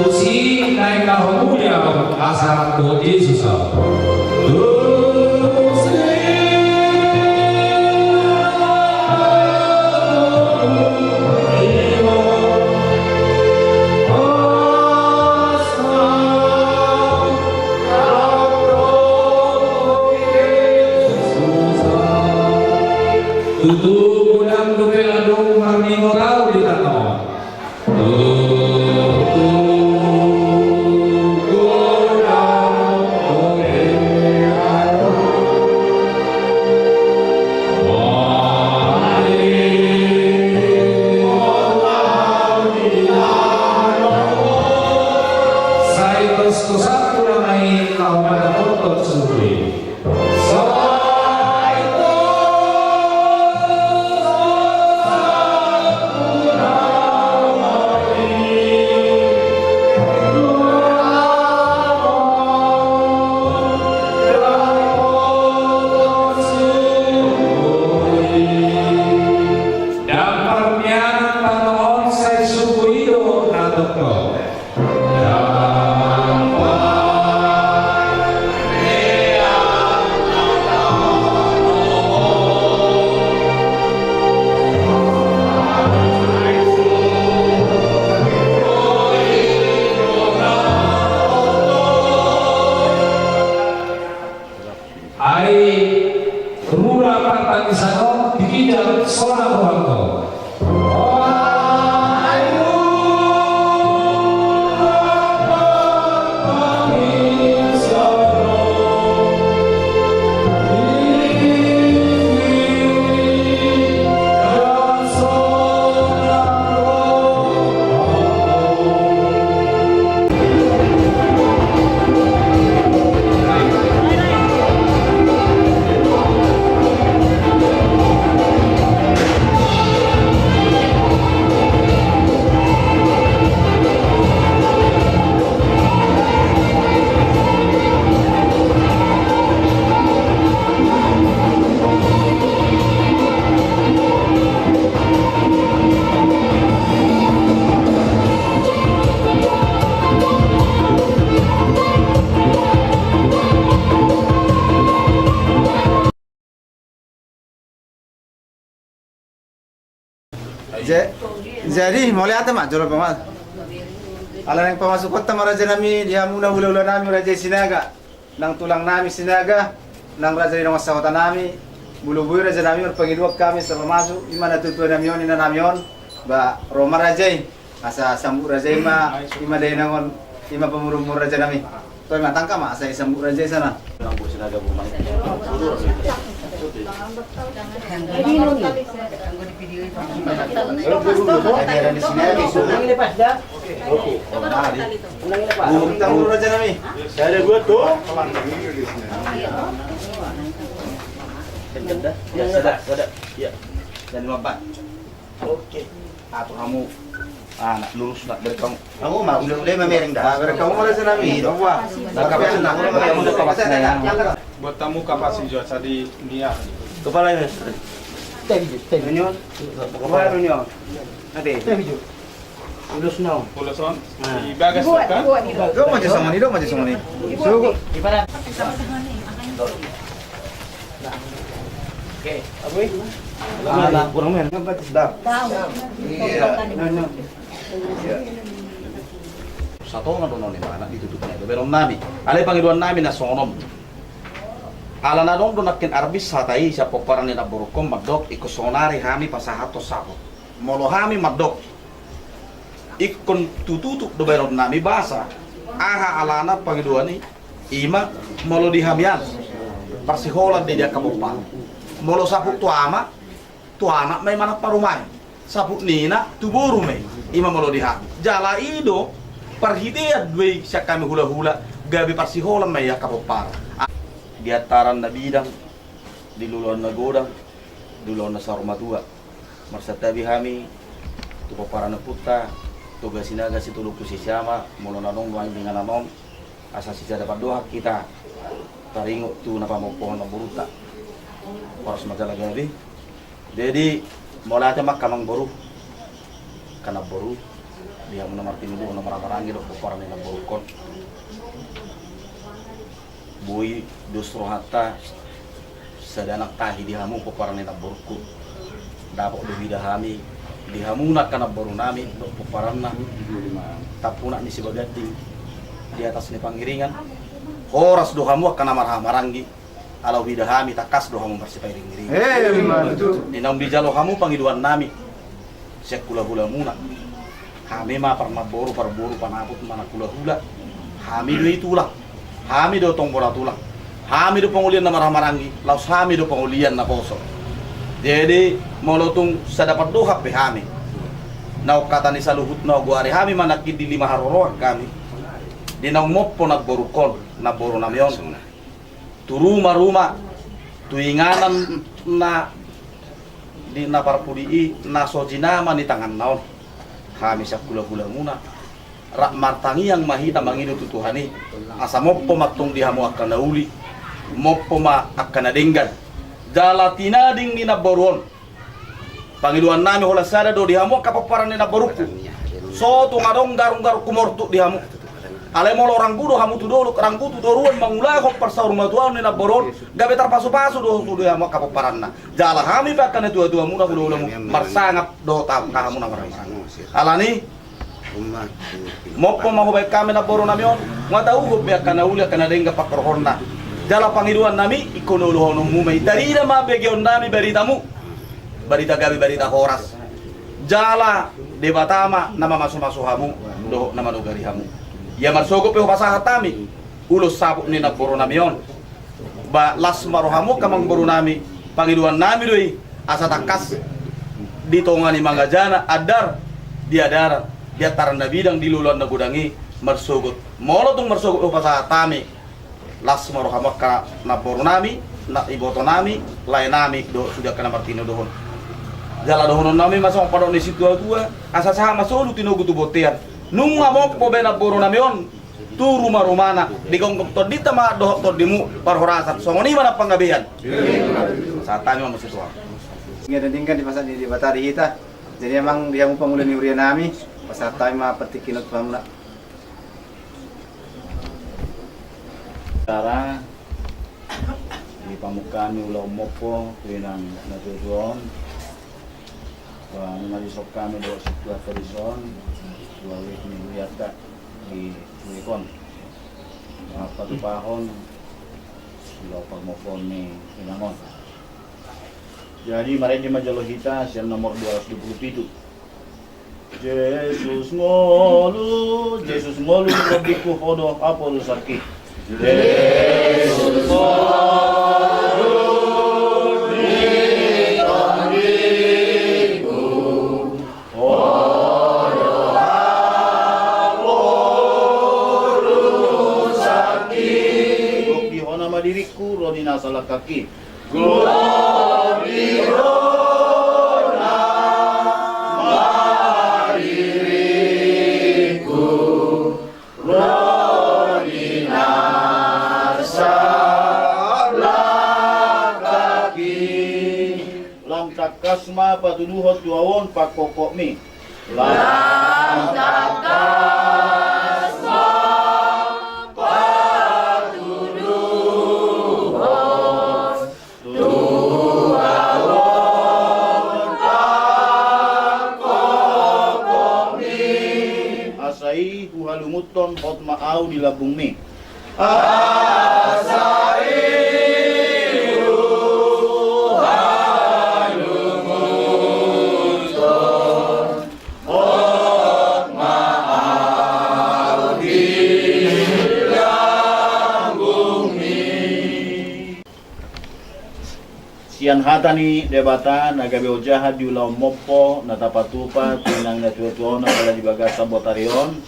Susi naik kahulunya asal kodi susah. Tutu gudang dupel adung marni morau di tanah. Rura Partan di sana dikijak seorang orang tua. Jadi mulai ata mak jual pemas. Ala yang pemasuk kota maraja nami dia muna hula nami raja sinaga, nang tulang nami sinaga, nang raja di rumah sawata nami, bulu bulu raja nami berpenghidup kami setelah masuk, imana tutu namion ina namion, ba Roma raja asa sambut raja ima dari nangon ima pemurumur raja nami. Toy matangka mak saya sambut raja sana. Lampu sinaga bumang. Ada dua tuh. Ya sudah. Ya. Dan 54. Oke. Atau kamu nak lurus nak berkamu. Kamu mau udah memereng dah. Berkamu mana sih nami? Wah. Nak kapan nak kamu udah kapan ya? Buat tamu kapasi jual tadi Mia. Kepala ini. Runyon. Kepala runyon. Nanti. Ulus nong. Pulason. Di bagas kan? Dok macam sama ni. So, Ibarat. Oke, aboy. Alah, kurang men. Dah. Satu orang dono ni mana ditutupnya. Belum nami. Ale panggilan nami na sonom. Ala na dong donakin arbis satai sa poparan ni naburukom magdok ikusonari hami pasahato sako. Molo hami magdok. Ikon tututuk do belum nami basa. Aha alana panggilan ni ima molo di hamian. Pasiholan di dia kabupaten. Molo sapuk tuana may mana parumay. Sapuk nina tuburu may ima molo di ham. Jala ido parhitiad we siya kami hula-hula gabi pasiholan may kabupaten. Diataran na bidang, diluluan na godang, diluluan na sa rumah tua. Marsatabi hami, tupapara na puta, tugas sinaga si tulog ko si Siyama, mula na nung lumayan dengan nanon, asa si siya dapat doha kita, taringo tu na pamupuhan na buruta. Para sa magdala gabi. Jadi, mula ata makamang buru. kana boru dia mun martinu do nomor marangi do poparan na borukon boy dosro hatta sadanak tahi dihamu poparan na boruku dapat do bidahami dihamuna kana boru nami do poparan na tapuna ni sibagati di atas ni pangiringan horas do hamu kana marangi alau bidahami takas do hamu bersipairing-iring dinam di jalo hamu pangiduan nami sekula hula muna kami mah pernah boru panaput mana kula hula kami do itulah kami do tong bola tulang kami do pengulian na marang-marangi laus kami do pengulian na poso jadi molotung sadapat dohap be kami nau kata ni saluhut no guari kami manakid di 5 haroroan kami di nau moppo nagborukon na boru namyon tu rumah tuinganan na di naparpudi na sojinama ni tangan naon kami sa kula-kula muna rak martangi yang mahita mangido tutuhani asa moppo matung dihamu akan nauli moppo ma akan nadenggan jala tinading ni naboron pangiluan nami hola sada do dihamu kapaparan ni naboruku so tu ngadong garung-garung kumortu dihamu ale molo orang budo hamu tu dulu orang budu doruan mangulah kok persaur matuan ni naboron gabe tarpasu-pasu do tu dihamu kapaparan na jala kami pakan itu dua muna budo marsangap do tam kamu na marai alani moppo mahu baik kami na boru namion ngata uhup ya kana uli kana dengga pakorhonna jala pangiduan nami ikono lohono mumai dari ma begion nami baritamu barita gabi barita horas jala debatama nama masu hamu do nama nugari hamu ya marsogo pe basaha tami ulus sabuk ni na boru namion ba las marohamu kamang boru nami pangiduan nami doi asa takas ditongani mangajana adar dia darat dia taranda bidang di luluan na gudangi marsugut molo tung marsugut upasa tami las marohamak ka na boru nami na iboto nami lain nami do sudah kena martino dohon jala dohon nami masong padon di situ dua asa saha masulu tinogu tu botean nung ngamok po bena boru nami on tu rumah-rumana di gonggong to dita ma dohok to dimu parhorasan songoni mana panggabean saat tami masih tua Ngedendingkan di pasar di Batari kita. Jadi emang dia mau pengulian ni urian nami pasal time petikinot pamla. Cara di pamukami ulau mopo pinang naturon ngali sok kami do setua tradision dua week ni lihat di Wikon apa tu pahon ulau pamopon ni pinangon. Jadi mari di majalah kita siang nomor 227. Yesus ngolu lebihku hodoh apol sakit. Yesus ngolu di tangiku hodoh apol sakit. Gok di honama diriku rodina salah kaki. Kasma patuduhot duawon pakokok mi lam takasma patuduhot duawon pakokok mi asai huhalumuton hot maau di labung mi asai sian hatani debatan agabe ojaha di ulau mopo natapatupa tinang natuatuona kala di bagasa botarion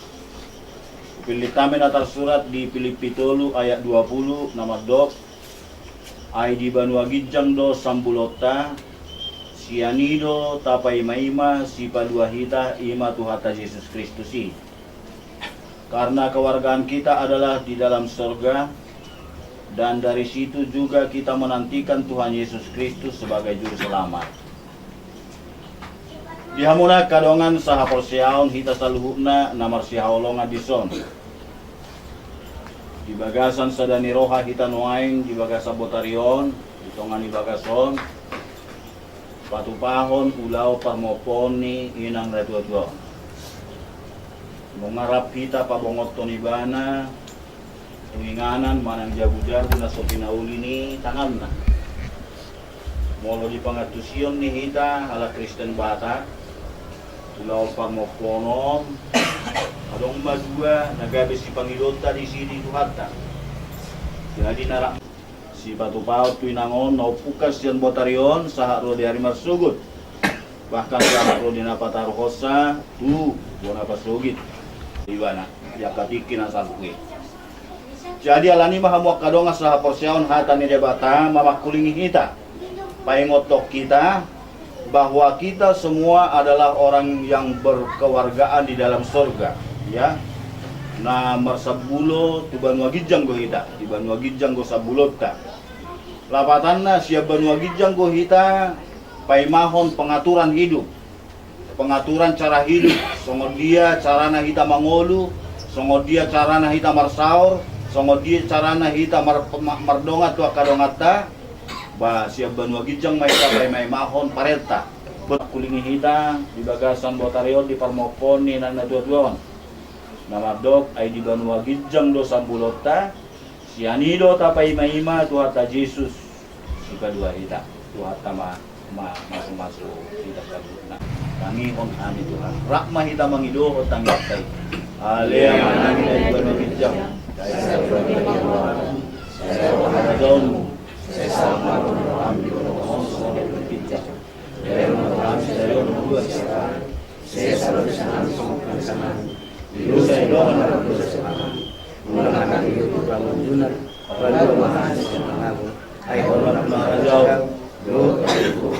pilih tamen atar surat di Filipi 3 ayat 20 nama dok ai di Banua Gijang do sambulota sianido tapai maima si padua hita ima tuhata Yesus Kristusi karena kewargaan kita adalah di dalam surga. Dan dari situ juga kita menantikan Tuhan Yesus Kristus sebagai juru selamat. Dihamuna kadongan saha porsiaon hita saluhukna namar sihaolonga dison. Di bagasan sadani roha hita nuaing di bagasa botarion, ditongan di bagason. Patupahon ulau parmoponi inang retua-tua. Mengarap kita pabongot tonibana, penginganan manang jagu-jagu na sopinauli ni tangan na. Molo di pangatusion ni hita ala Kristen Batak, ulau parmoponom, adong madua nagabi si Pangilota di sini tuhata. Jadi narak si Patupao tuinangon naupukas yan botarion sahak ro di harimar sugut. Bahkan sahak ro di napataruhosa tu bona pasugit. Ibana yakatikin asalke. Jadi alani mahamuak kadonga saha porsiaon hata ni debata mamakulingi kita. Paingotok kita bahwa kita semua adalah orang yang berkewargaan di dalam surga, ya. Nah, marsabulo tu Banua Gijang go hita, di Banua Gijang go sabulota. Lapatanna siap Banua Gijang go hita paimahon pengaturan hidup. Pengaturan cara hidup, songod dia carana hita mangolu, songod dia carana hita marsaur, songod dia carana hita mardongat tu akadongata, ba siap Banua Gijang may kapay may mahon parenta. Kulingi hita di bagasan botarion di parmoponi na natuatuan. Namadok ay di Banua Gijang do sambulota, sianido tapay maima tu hata Jesus, si kadua hita, tu hata masuk hita kaduna. Pangihon amin Tuhan. Rakma hita mangido o tanggapay. Alea manangin ay Banua Gijang. Kaya sa Tuhan, saya wahadonmu, saya sama kami berdoa sebagai berbicara. Dari kami dari dua sekarang, saya selalu langsung ke sana. Dulu saya doa dalam dosa selama. Mulakan hidup bangun dunar, lalu mahal mengaku. Hai hormat mahajau, doa itu,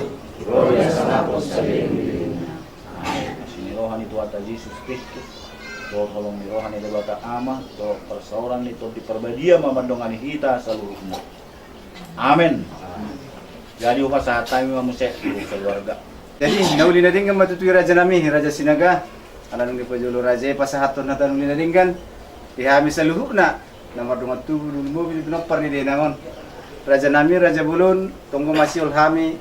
doa yang sama pos saling. Sini rohani Tuhan Yesus Kristus. Doa tolong di rohani debata ama, doa persauran itu diperbadia memandongani kita seluruhnya. Amin. Jadi upah saat kami mamusek keluarga. Jadi nauli na din kan matutui raja nami, Raja Sinaga. Alanong di pajulo raja pasahaton na tanong na din kan. Dihami sa luhuk na namar dungat tubuh dulu mobil pinapar ni denangon. Raja nami, Raja Bulun, tunggu masih ulhami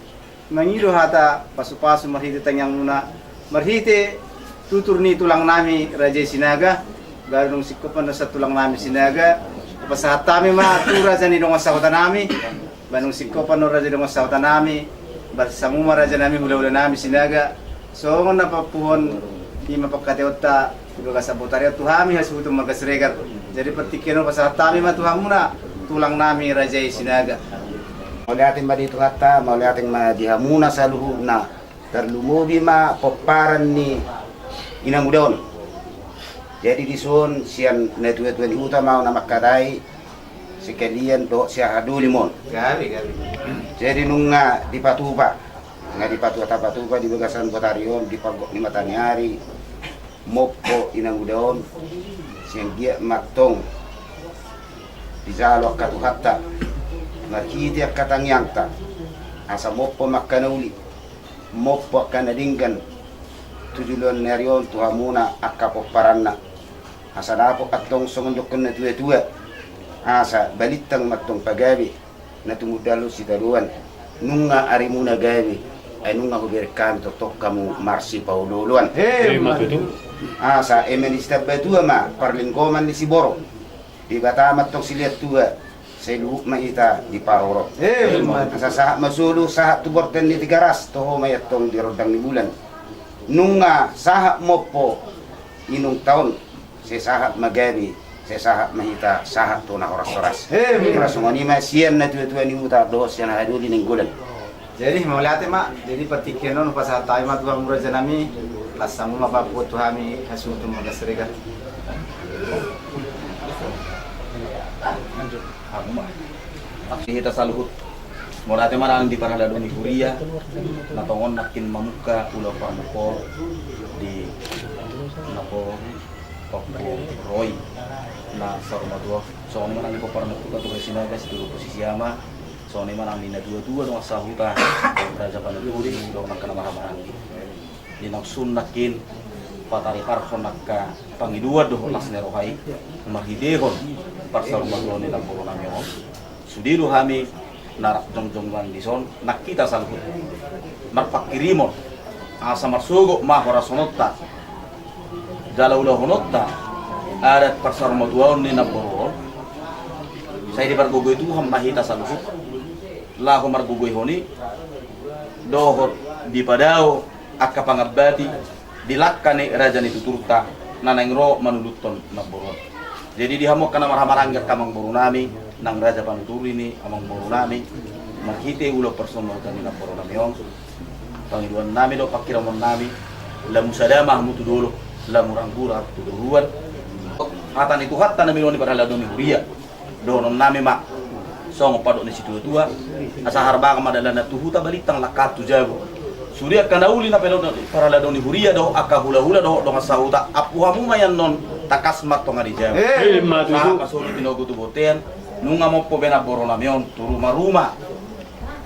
mangido hata pasu-pasu marhite tangyang muna. Marhite tutur ni tulang nami Raja Sinaga. Baru nung sikopan na sa tulang nami Sinaga. Pasahat kami tu raja ni dong asawata nami. Banung sikopan no raja dong asawata nami. Barsamuma raja nami hula-hula nami Sinaga. So ngon napapuhon di mapagkateota ibaga sa botarya tuhami hasuto magkasregar. Jadi petikin no pasahat kami matuhamuna tulang nami Raja Sinaga. Mauli ating ba dito kata, mauli ating madihamuna sa luhub na terlumubi ma paparan ni Inang Udon. Jadi dison sian netu-netu ni utama na makadai sekalian do siya hadulimon. Gabi. Jadi nung nga di Patupa, nga di Patupa di bagasan Botarion di Pagok ni Matanyari, Mokpo Inang Udon, siyang giya maktong di Zalo katuhatta, markiti katangyangta, asa Mokpo makanauli, Mokpo kanadinggan, tujulan nerion tuhamuna akapoparanna. Asa dapo atong sumundukon na tuwa-tuwa. Asa balitang matong pagabi na tumudalo si daruan. Nung nga arimuna gabi ay nung nga huberkan totok kamu Marsi Paululuan. Asa emenista batua ma parlingkoman ni Siboro. Di batamat tong siliat tua sa luhuk maita di Paroro. Asa sahat masulu sahat tuborten ni Tigaras toho mayatong di rodang ni bulan. Nung nga sahat mo po inong taon si sahat magabi, si sahat mahita, sahat to na oras-oras. Oras mo ni masiyan na tuwa-tuwa ni Uta, dohos yan na haduli ng gulan. Jadi maulate mak, jadi petikin no pasahat tayo matuha mura raja nami, lasamu mapapuot tuhami hasuto magkasregar. Kita saluhut. Morate marang di paralado ni Kuria, natongon nakin mamuka ulo parmopol di napo Papo Roy na sarmadua. So ni marang ko parmopol to Sinaga si dulu posisi ama. So ni marang ni na dua-dua dong sahuta raja panuturi dong nang kana mahamarang. dinang sunnakin patari parson nakka pangidua doh las nerohai marhidehon parsar maglo ni lampolo nami om sudiru hami narak jong-jonglan dison nakita salhut marpakirimon asa marsugo mahora sonotta jalaula honotta adat parsar maduaon ni nampolo saya di bargogoy itu ham mahita salhut lahu margogoy honi dohot di padao akka pangabati dilakkane raja ni tuturta nanengro manuluton naboron jadi dihamok kana marhamaranggat kamang borunami nang raja panuturi ni amang borunami marhite ulo personal kami naboron nami ong pangiduan nami do pakiramon nami lamu sadamah mutu dulu lamu ranggura tuduruan hatan itu hatta nami ni parala doni huria donon nami mak songo padok ni situ tua asa harba kamadalana tuhuta balitang lakatu jago surya kanauli na pelo para ladoni huria do aka hula-hula do sauta apuhamu mayan non takasmat to ngadi jago matudu kasuri tinogo tu boten nunga mo po bena borona mion turu maruma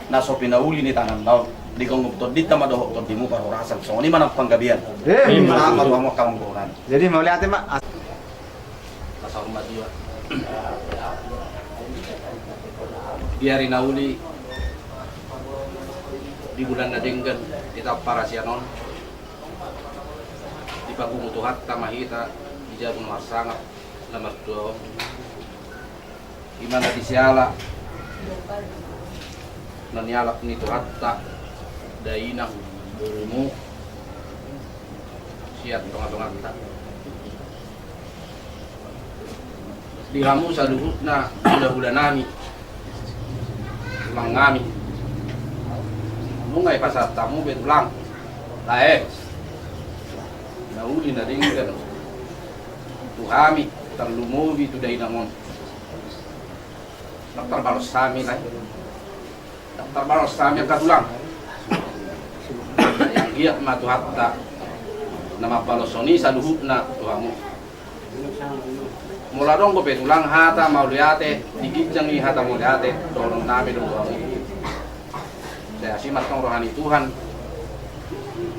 na so pinauli ni tanan daw di kong to dita madoho to dimu para rasal so ni manang panggabian sama to mo kamang boran Jadi mau lihat mak. pasal rumah dia biarin nauli di bulan nadenggan kita para sianon di pagung tuhat tamahita di jagung marsangat nomor 2 di mana di siala nanyalak ni tuhat tak dainang burumu siat tonga-tonga kita di hamu saluhutna bulan nami mangami mungai pasar tamu betulang lae nauli na dinggan tuhami terlumubi tu dai namon daftar balos sami lai daftar balos sami katulang yang giat matu hatta nama balosoni saluhutna tuhamu mula dong go betulang hata mauliate digijang i hata mauliate dorong nami dong saya simat tong rohani Tuhan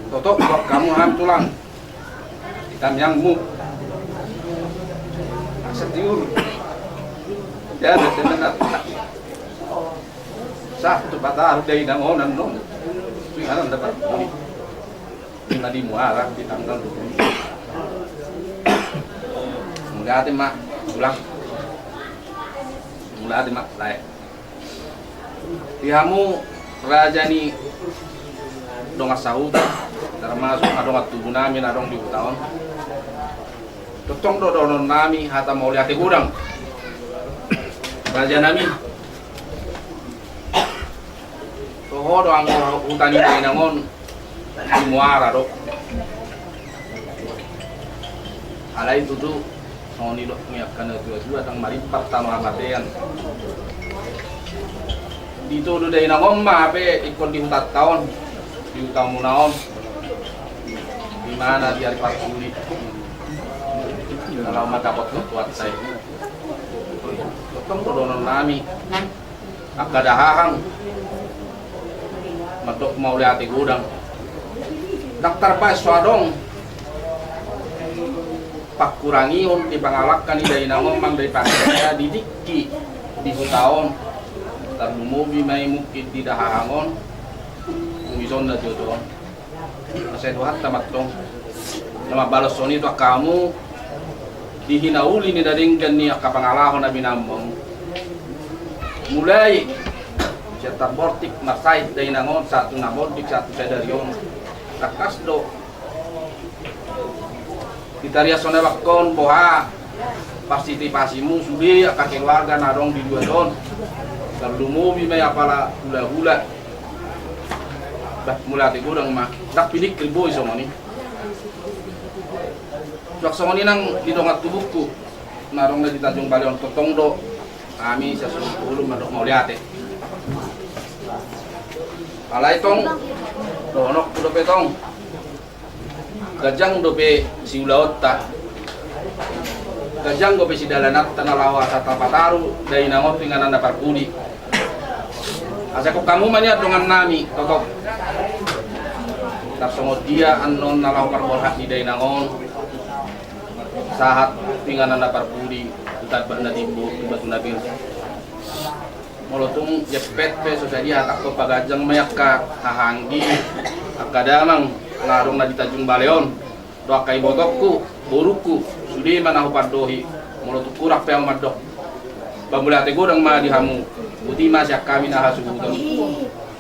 totok buat kamu ham tulang hitam yang mu setiur ya dengan sah tu patah dari dangonan dong tuhan dapat ini tadi muara di tanggal 20 mulai mak pulang mulai mak lain dihamu raja ni dong asahuta termasuk adong tubuh nami adong di utaon totong dodonon nami hata mau lihat gudang raja nami toho doang hutan ini nangon di muara dok alai itu tuh soni dok menyiapkan dua tang maripat tanah amatean dito do day na ngomma pe ikon di hutat taon di utang munaon di mana biar pakuli kalau dapat kuat saya totong dodonon nami akadahang madok mau lihat gudang daftar pas swadong pak kurangi di pangalakkan di day na ngomang dari pakaya didiki di hutaon tarlumubi may mukid di dahangon umison na jodoh masay tuhat tamatong na mabalos so nito kamu dihinauli ni daringgan niya kapangalahon na binambong mulai siya tabortik masay day nangon satu nabortik satu sedaryon kakasdo ditarias so na bakon boha partisipasimu sudi kakek warga narong di dua don terlumubi may apala hula-hula mula ti gudang mah dak pidik riboy so mani jak so mani nang didongat tubuhku narong na di Tanjung Balyon totong do kami sa sulong madok mau liate alay tong donok do petong gajang do pe si ulaot ta gajang go pe si dalanat tanalawa sa tapataru dai nangot pinganan na parkudi asa ko kamu manya dengan nami totok Tapsongod dia anon nalau parborhak di dainangon sahat pinganan na parpudi utat ba na timbo batu nabil molotung jepet pe sosadi hatak to pagajang mayakka hahanggi akadamang ngarung na ditajung baleon doa kai botokku buruku sudi manahu pardohi molotung kurak pe amadok bamula te godang ma dihamu uti mas yak kami na hasubutan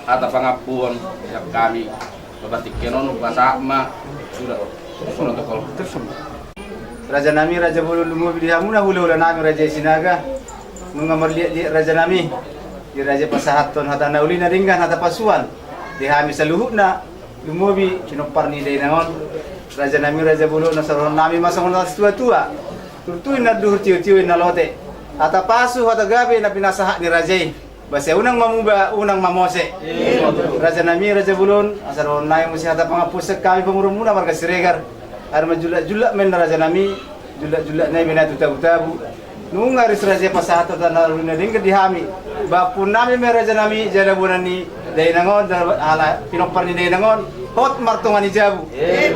ata pangapuan yak kami babatik kenon bahasa ma sudah kono tokol Raja nami Raja Bulu lumu bidihamuna hula nami Raja Sinaga mengamar lihat di Raja nami di Raja Pasahaton hatana ulina ringgan hata pasuan dihami saluhuna lumubi kinoparni dainangon Raja nami Raja Bulu nasaron nami masang nas tua-tua turtuin na duhur tiu-tiu na lote hata pasu hata gabe na pinasaha ni Rajai basa unang mamuba unang mamose Raja nami Raja Bulun asaron nai musi hata pangapusek kami pengurumuna marga siregar ar majula-jula men Raja nami jula-jula nai mena tabu-tabu nunga ris Raja Pasahato tanah luna dingke dihami bapun nami me Raja nami jada bunani dainangon ala pinopar ni dainangon hot martungan ijabu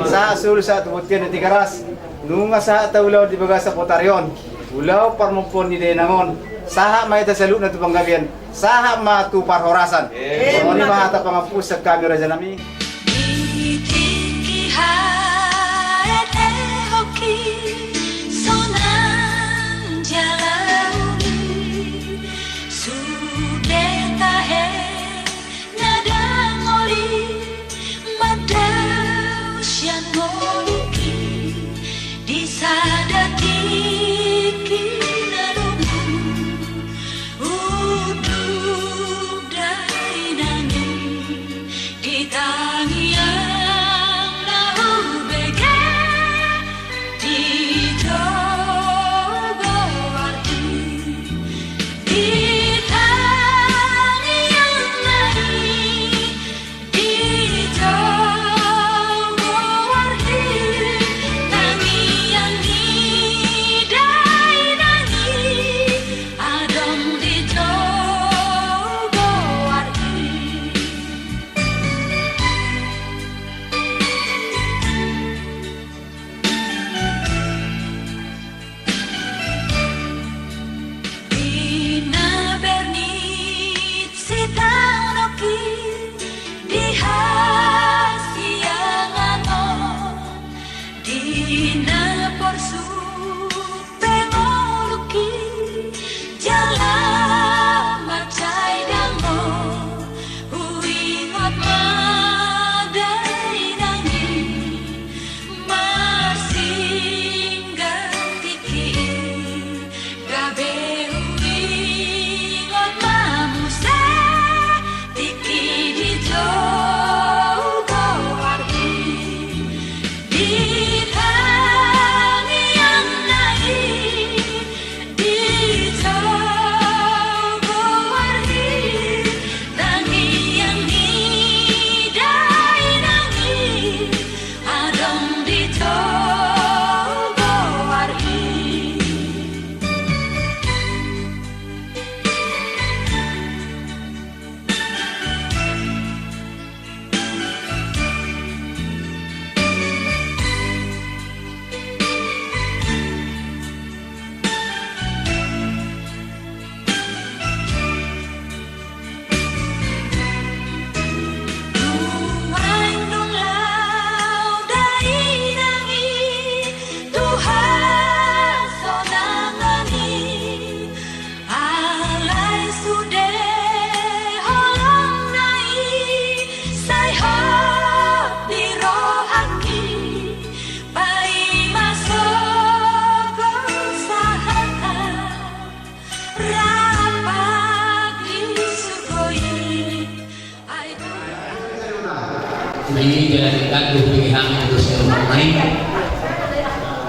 sa sul sa tubutken di karas nunga sa taulaw di bagasa potarion ulau parmumpon ni dainangon saha may tasalu na tupang gabian saha matu parhorasan so ni mahata pangapusag kami Raja nami ini jalankan pilihan untuk seluruh main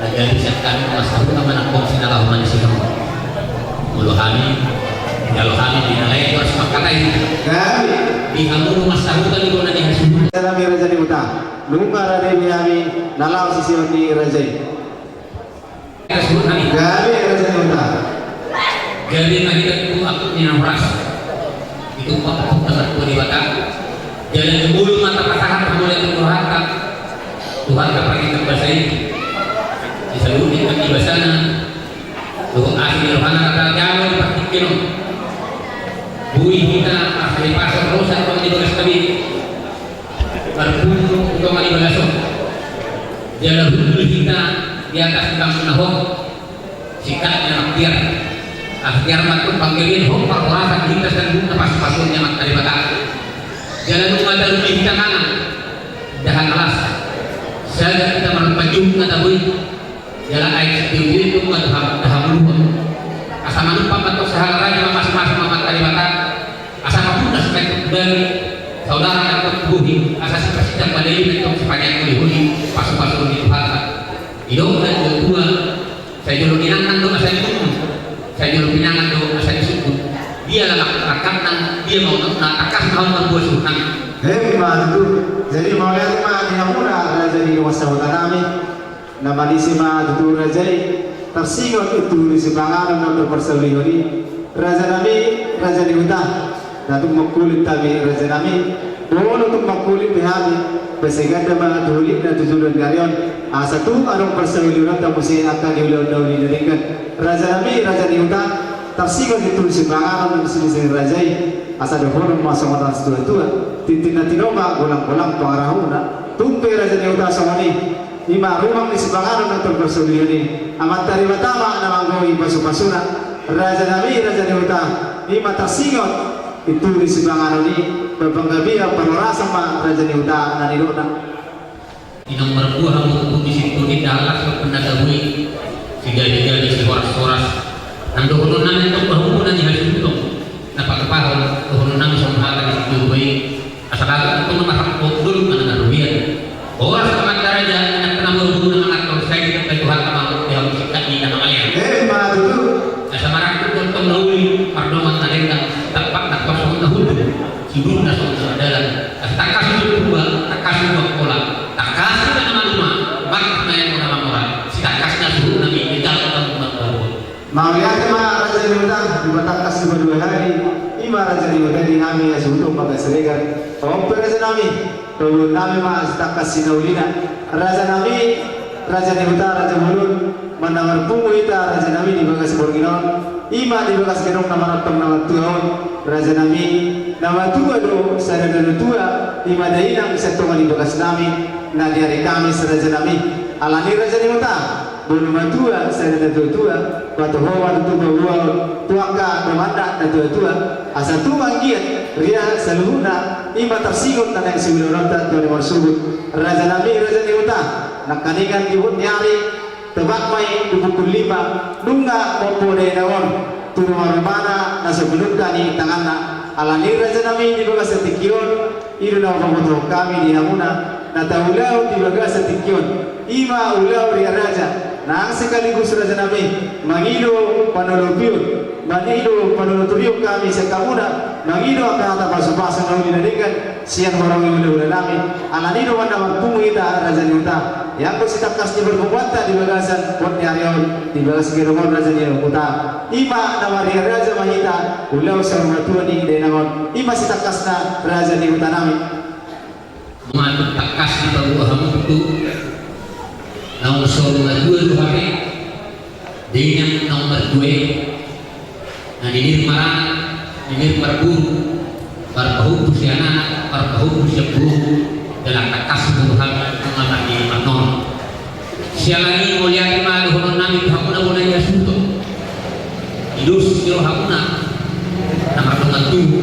dan bisa kami masalah nama nakong sinalah manusia mulu kami kalau kami dinilai harus makan lagi di kamu masalah tadi kau nanti hasil dalam Raja di Utah lumpa Raja di kami nalau sisi di Raja kami Raja di Utah jadi lagi itu aku yang merasa itu waktu tempat beribadah jalan ke bulu mata pasangan boleh mengurangkan Saluni kami basana. Tuh akhir mana kata jalur partikin. Bui kita akhir pasar rosa kalau di bagas kami. Berpuluh untuk mari bagasok. Jalan dulu kita di atas kampung nahok. Sikatnya akhir. Akhir matu panggilin hok pak orang kita dan pas pasunnya mak dari batas. Jalan rumah dalam kita mana? Jangan alas. Saya kita menuju kata bui. Jalan air setinggi itu dah lupa. Asal manusia patok sehari masing-masing mamat dari batas. Asal pun dah sekitar dari saudara yang terbuhi. Asal sekitar pada ini untuk sepanjang kulit pasu-pasu di Tuhan. Hidup dan dua. Saya jual pinangan tu asal itu. Saya jual pinangan tu asal itu. Dia lah rakan dia mau nak takas mau membuat sukan. Itu. Jadi mau lihat mah yang muda raja di masa kami. Nama di sima itu raja tersinggung itu di sepangan untuk perselingkuhan. Raja Nabi, raja di utah. Untuk makulit tabi raja Nabi. Mohon untuk makulit pihami. Besegan dama dulit dan tujuan karyon. Satu arung perselingkuhan tak mesti akan diulang-ulang didirikan. Raja Nabi, raja di utah. Tersinggung itu di sepangan untuk sini raja. Asal dahulu masuk modal tua-tua. Tintina tinoma golang-golang pengarahuna. Tumpe raja di utah sama ni. Lima rumah di sepangan untuk perselingkuhan ini. Amat dari pertama nama goi pasu-pasuna. Raja Nabi, raja di utah. Lima tersinggung itu di sepangan ini. Berbangga penora sama raja di utah dan di utah. Di nomor 2 rambut di situ di dalam pendadak bui. Tiga-tiga di soras-soras. Ando kono nang itu bahumunan di hasil itu. Napa kepala kono nang sama di situ bui. Asal itu memasak dulu mana rupiah. Orang sama daraja yang pernah berhubungan dengan aktor saya kita Tuhan mau dia musikat di nama lain. Ma dulu. Sama rakyat untuk melalui perdoman mereka tak kosong dahulu. Hidup dan soal adalah tak kasih dua, tak kasih dua pola, tak kasih nama rumah, mak yang nama orang, si tak kasih suruh nabi kita dalam Mau lihat ma raja di utang dibatas dua hari. Ima raja di utang di kami ya sudah pakai serigala. Om raja nami, kalau nami ma tak kasih naulina. Raja nami, raja di utang raja mulun, mendengar pungu ita raja nami di bagas borginon. Ima di bagas gerong nama ratong nama Tuhan. Raja nami nama tua do sana do tua ima dainang setongan di bagas nami na di hari Kamis raja nami alani raja di utang. Bulu matua sana do tua batu hawa tu bawa tuaka demanda dan tua asal tu manggiat ria saluhuna ima tersinggung tanah sembilan rata tu nomor subut raja nabi raja di utah nak kaningan di nyari tebak mai 25 nunga mopo de nawon tu mana na sebelum kani tanganna alani raja nabi di bagas tikion iru na pamoto kami di hamuna na taulau di bagas tikion ima ulau ria raja nang sekaligus raja nabi mangido panolopion mangido panoloturiyo kami sa kamuna mangido akan ata pasu-pasu na ulinadikan siang orang yang udah namin alanido wanda magpungita raja niuta yang ko sitakas ni berkuwanta di bagasan pot ni arion di bagas giromon raja niuta ima na maria raja mahita ulaw sa matua ni denangon ima sitakas na raja niuta namin mengatur takas di bawah hamu itu nomor 2 hari dengan nomor 2 nah ini marang ini berburu berbahu usiana berbahu usia dalam takas Tuhan mengamati manon sialani mulia lima luhur nami hamuna mulai yasuto idus kilo hamuna nama pengantu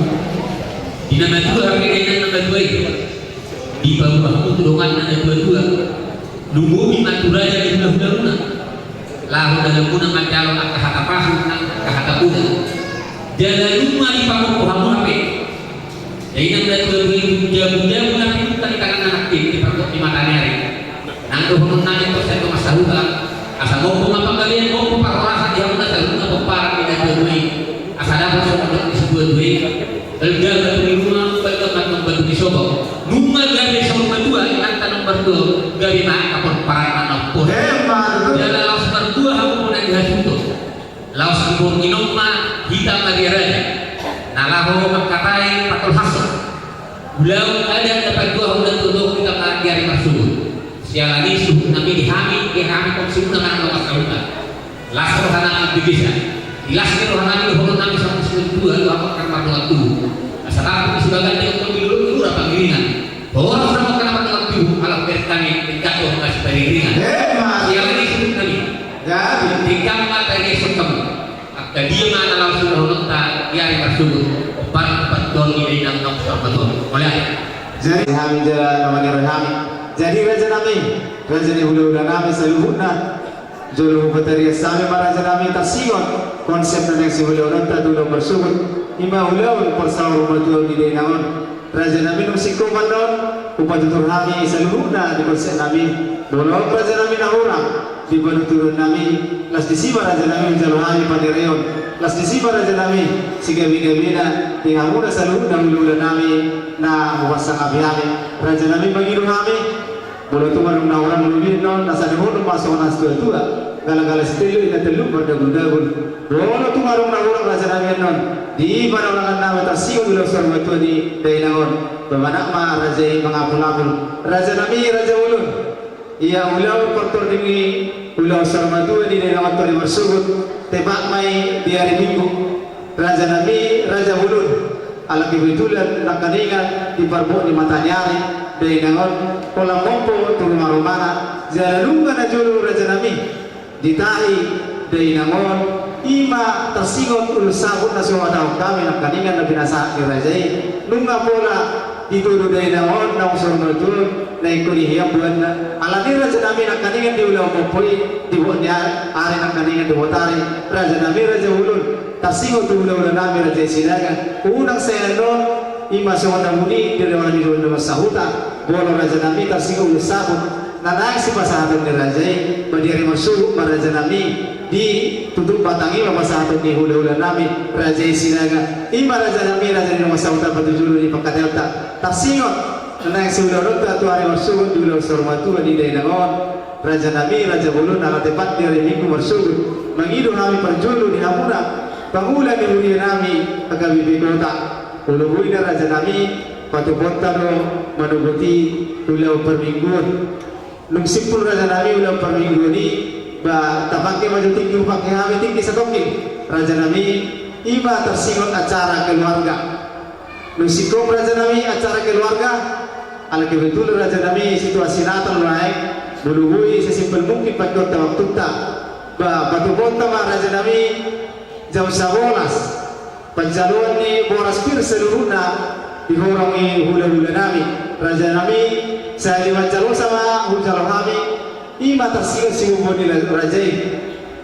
di nama 2 hari dengan nama 2 di bawah hamu tudongan nama 2 Nunggu matura jadi dahulu lahu dalam guna macalo akahata pasu akahata puna jangan lupa di pamuk hamu hape jadi nang dari buja-buja bulan itu tadi tangan anak di perut di matanya hari nang dohon nang itu saya masalah asal ngomong apa kalian ngomong pak orang dia udah tahu nggak pepar tidak duit asal dapat sebuah sebuah duit elga dari rumah belum batu di sobok nungal gabi sama dua antara nomor 2 gabi mak kapon para anak pun jalan laos berdua aku pun ada itu laos kibun inoma hitam lagi raja nalahu makatai patul hasil bulan ada dapat 2 udah tutup kita lagi hari masuk sialani suhu nabi dihami kong suhu naman ang makakauta lasro hanang bigisa ilasro hanang hono nabi sa musim dua lu apa kan madungan tubuh asal sebagai dia untuk dulu apa panggilingan bahwa sama kan madungan tubuh alam bertani jatuh masih panggilingan sialani suhu nabi Jadi tingkang mata ini kamu akta dia mana langsung hono ta yari tersebut obat don ini nang nang betul oleh jadi kami jalan namanya kami. Jadi raja nami, raja ni hulu nami seluruhnya. Julu bateri sami raja nami tersingon konsep yang si hulu nanta dulu bersubut. Ima hulu persawur maju di denangon. Raja nami nusiko mandon upatutur kami seluruhnya di konsep nami. Dulu raja nami nahurang di banuturun nami. Las disiba raja nami jalu kami pandireon. Las disiba raja nami sigabi-gabi na tingamuna seluruhnya hulu nami na mawasang abiyami. Raja nami bagiru kami. Bolo tumarong na orang lubin non nasa dehono masuk nas tua gala-gala stilo ina telu berdagul-dagul. Bolo tumarong na orang raja nami non di mana orang nama tersiu ulah sorma tua di dainangon. Bagaimana ma raja mengapul-apul. Raja nami raja ulun. Ia ulah portor dingi ulah sorma tua di dainangon tua di bersubut. Tebak mai di hari Minggu. Raja nami raja ulun. Ala kebetulan nakaningan di parbo di matanyari. Dainangon pola mompo tulu marumana jalalunga na julu raja nami ditahi dainangon ima tersingot ulu sabut na suwadaw kami na kaningan na binasa ni rajai lunga pola ditudu dainangon na usur matul na ikuni hiyang buwan na alani raja nami na kaningan di ulang mompoi di buwan niya ari na kaningan di botari raja nami raja ulun tersingot ulu nami raja sinaga unang sayano ima sewanda muni dari orang di dalam masahuta bola raja nami tersinggung disabut nanai si pasahatun di rajai berdiri masuk raja nami di tutup batangi pasahatun di hula-hula nami rajai sinaga ima raja nami raja di masahuta batujulu di pakadelta tersinggung nanai si hula-hula tu hari masuk di hula sormatu di dainangon raja nami raja bulun ala tepat di hari minggu masuk mengidu nami perjulu di hamuna pangulan di huli nami agabi bikota ulu na raja nami patu pontano manuguti ulau permingguan nung simpul raja nami ulau permingguan ni ba tapake maju tinggi upake kami tinggi satokin raja nami iba tersingot acara keluarga nung sikom raja nami acara keluarga ala kebetulan raja nami situasi natal naik buluhui sesimpel mungkin pada waktu tak ba patu pontama raja nami jam 11 penjaluan ni boras pir seluruhnya dihorangi hula-hula nami raja nami saya dimanjalun sama hujalo kami ima tersingat si umbo ni rajai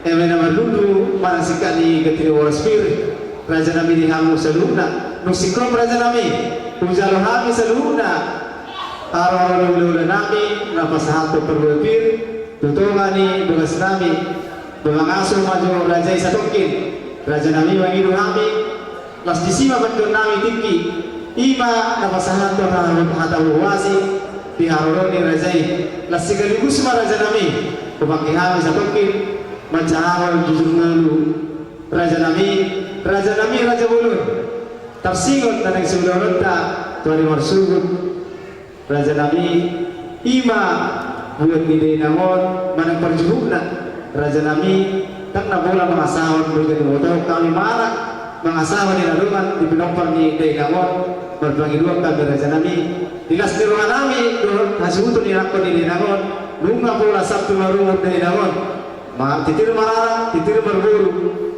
emena marlundu manasikat ni ketiri boras pir raja nami dihamu seluruhnya nusikom raja nami hujalo kami seluruhnya arah hula-hula nami napasahatu perlu pir tutungan ni belas nami bangasuh maju rajai satokin raja nami wangidu kami las disima bandun nami tinggi ima napasahan to na hatawu wasi piharoni rajai las sigaligus ma raja nami kupakihami sa tokin mancahawal jujungalu raja nami raja bulun tersingot na nagsulorota tuwari marsugot raja nami ima buat ni nangon manang perjuhuna raja nami tak na bola mga asawa bulgan mo kami marak mga asawa ni lalungan di pinompar ni Dainangon berpangiluan kami raja nami dilas niruan nami doon hasuto ni rakon ni Dainangon lunga pola sabtu marungot Dainangon titir marara titir marburu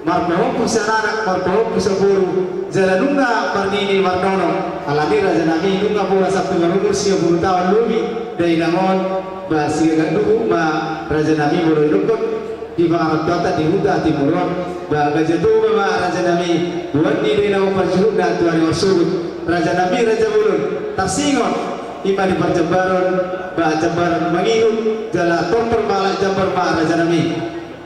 marpahompu sa nanak marpahompu sa buru jalalunga marnini marnono alami raja nami lunga pola sabtu marungot siya burutawan lumi Dainangon ba siya gandugo ma raja nami bolo ilukot di pangarap data di huda di muron baga jatuh ma raja nami buat ni dina perjuhud na tuari masubut raja nami raja bulun tersingon ima di perjembaron ba jembaran mangihut jala tortor malak jambar ma raja nami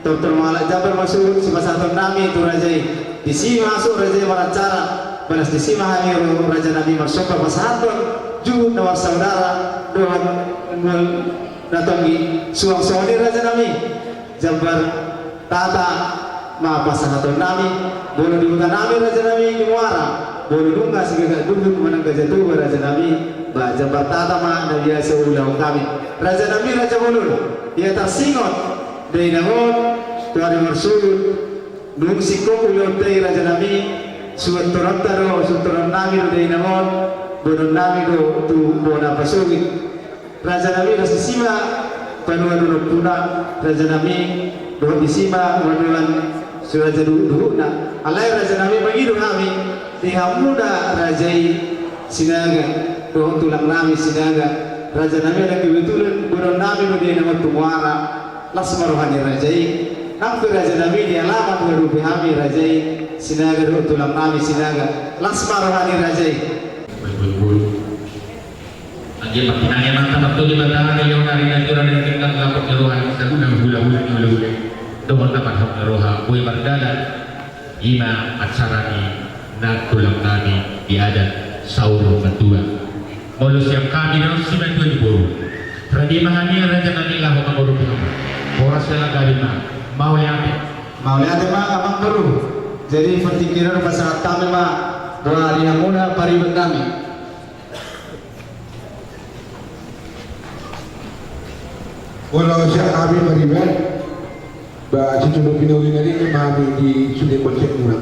tortor malak jambar masubut si pasaton nami tu rajai di sini masuk rajai maracara balas di sini hangiru raja nami masuk ke pasaton juhud na saudara doang natongi suang-suang raja nami jambar tata ma pasahaton nami bolo di hutan nami raja nami di muara bolo dunga sigaga duduk manang gajatuh raja nami baca pertama na biasa ulang kami Raja Nabi Raja Mulun ia tersingot dari nangon tuari mersulut nung sikok ulang dari Raja Nabi suat turun taro suat turun nami do dari nangon bonon nami do tu bona pasugi Raja Nabi nasi sima panuan do puna Raja Nabi do disima wanuan Raja dulu na alai Raja Nabi begitu kami tiha muda Rajai Sinaga doon tulang nami Sinaga Raja Nabi lagi betulan buron nami mo din naman tumuara las maruhani Rajai ang Raja Nabi di alamat ngarupi kami Rajai Sinaga doon tulang nami Sinaga las maruhani Rajai Lagi pakinanya mantap betul di batang yang nari naturan dan tingkat lapor keruhan satu dan hula-hula doon dapat hak roha kue berdadan ima acarani na tulang nami di adat sauru batua bolus yang kami dalam simen tuan ibu Radi mahani Raja Nabi lahu mengurus nama poras dalam kalima mau lihat mah abang baru jadi pertikiran masyarakat kami mah doa dihamuna paribet kami walau siap kami paribet ba cicuno pinawi ngari kami di sudah konsep murah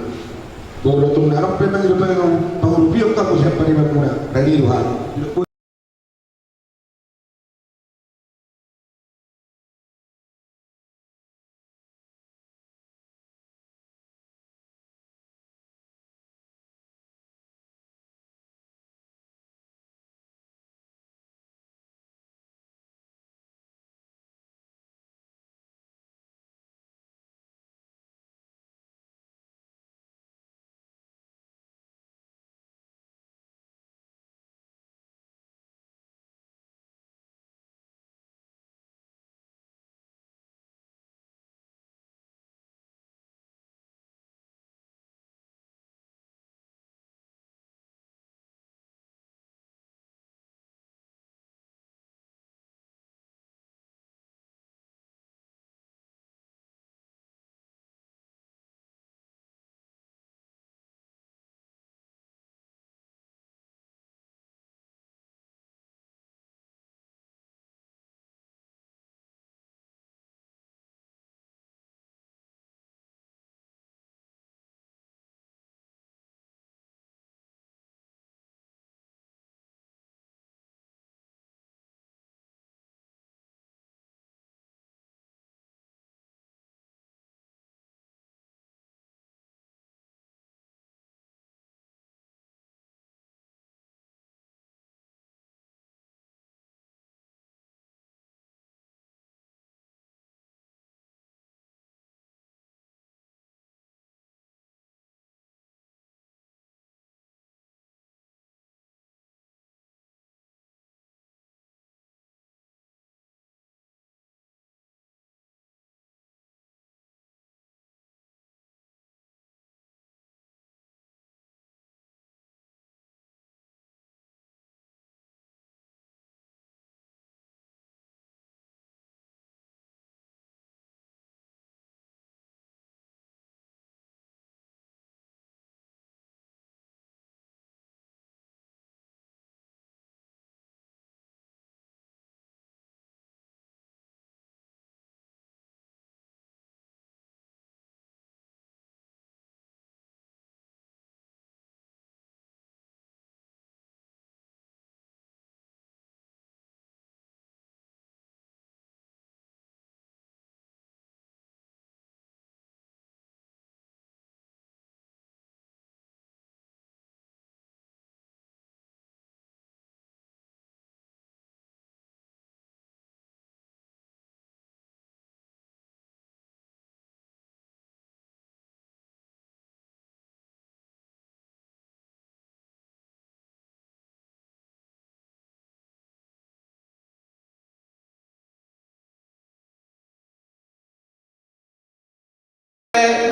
bahwa tung narok memang itu pengen pengurupiok kamu siap paribet murah dari Tuhan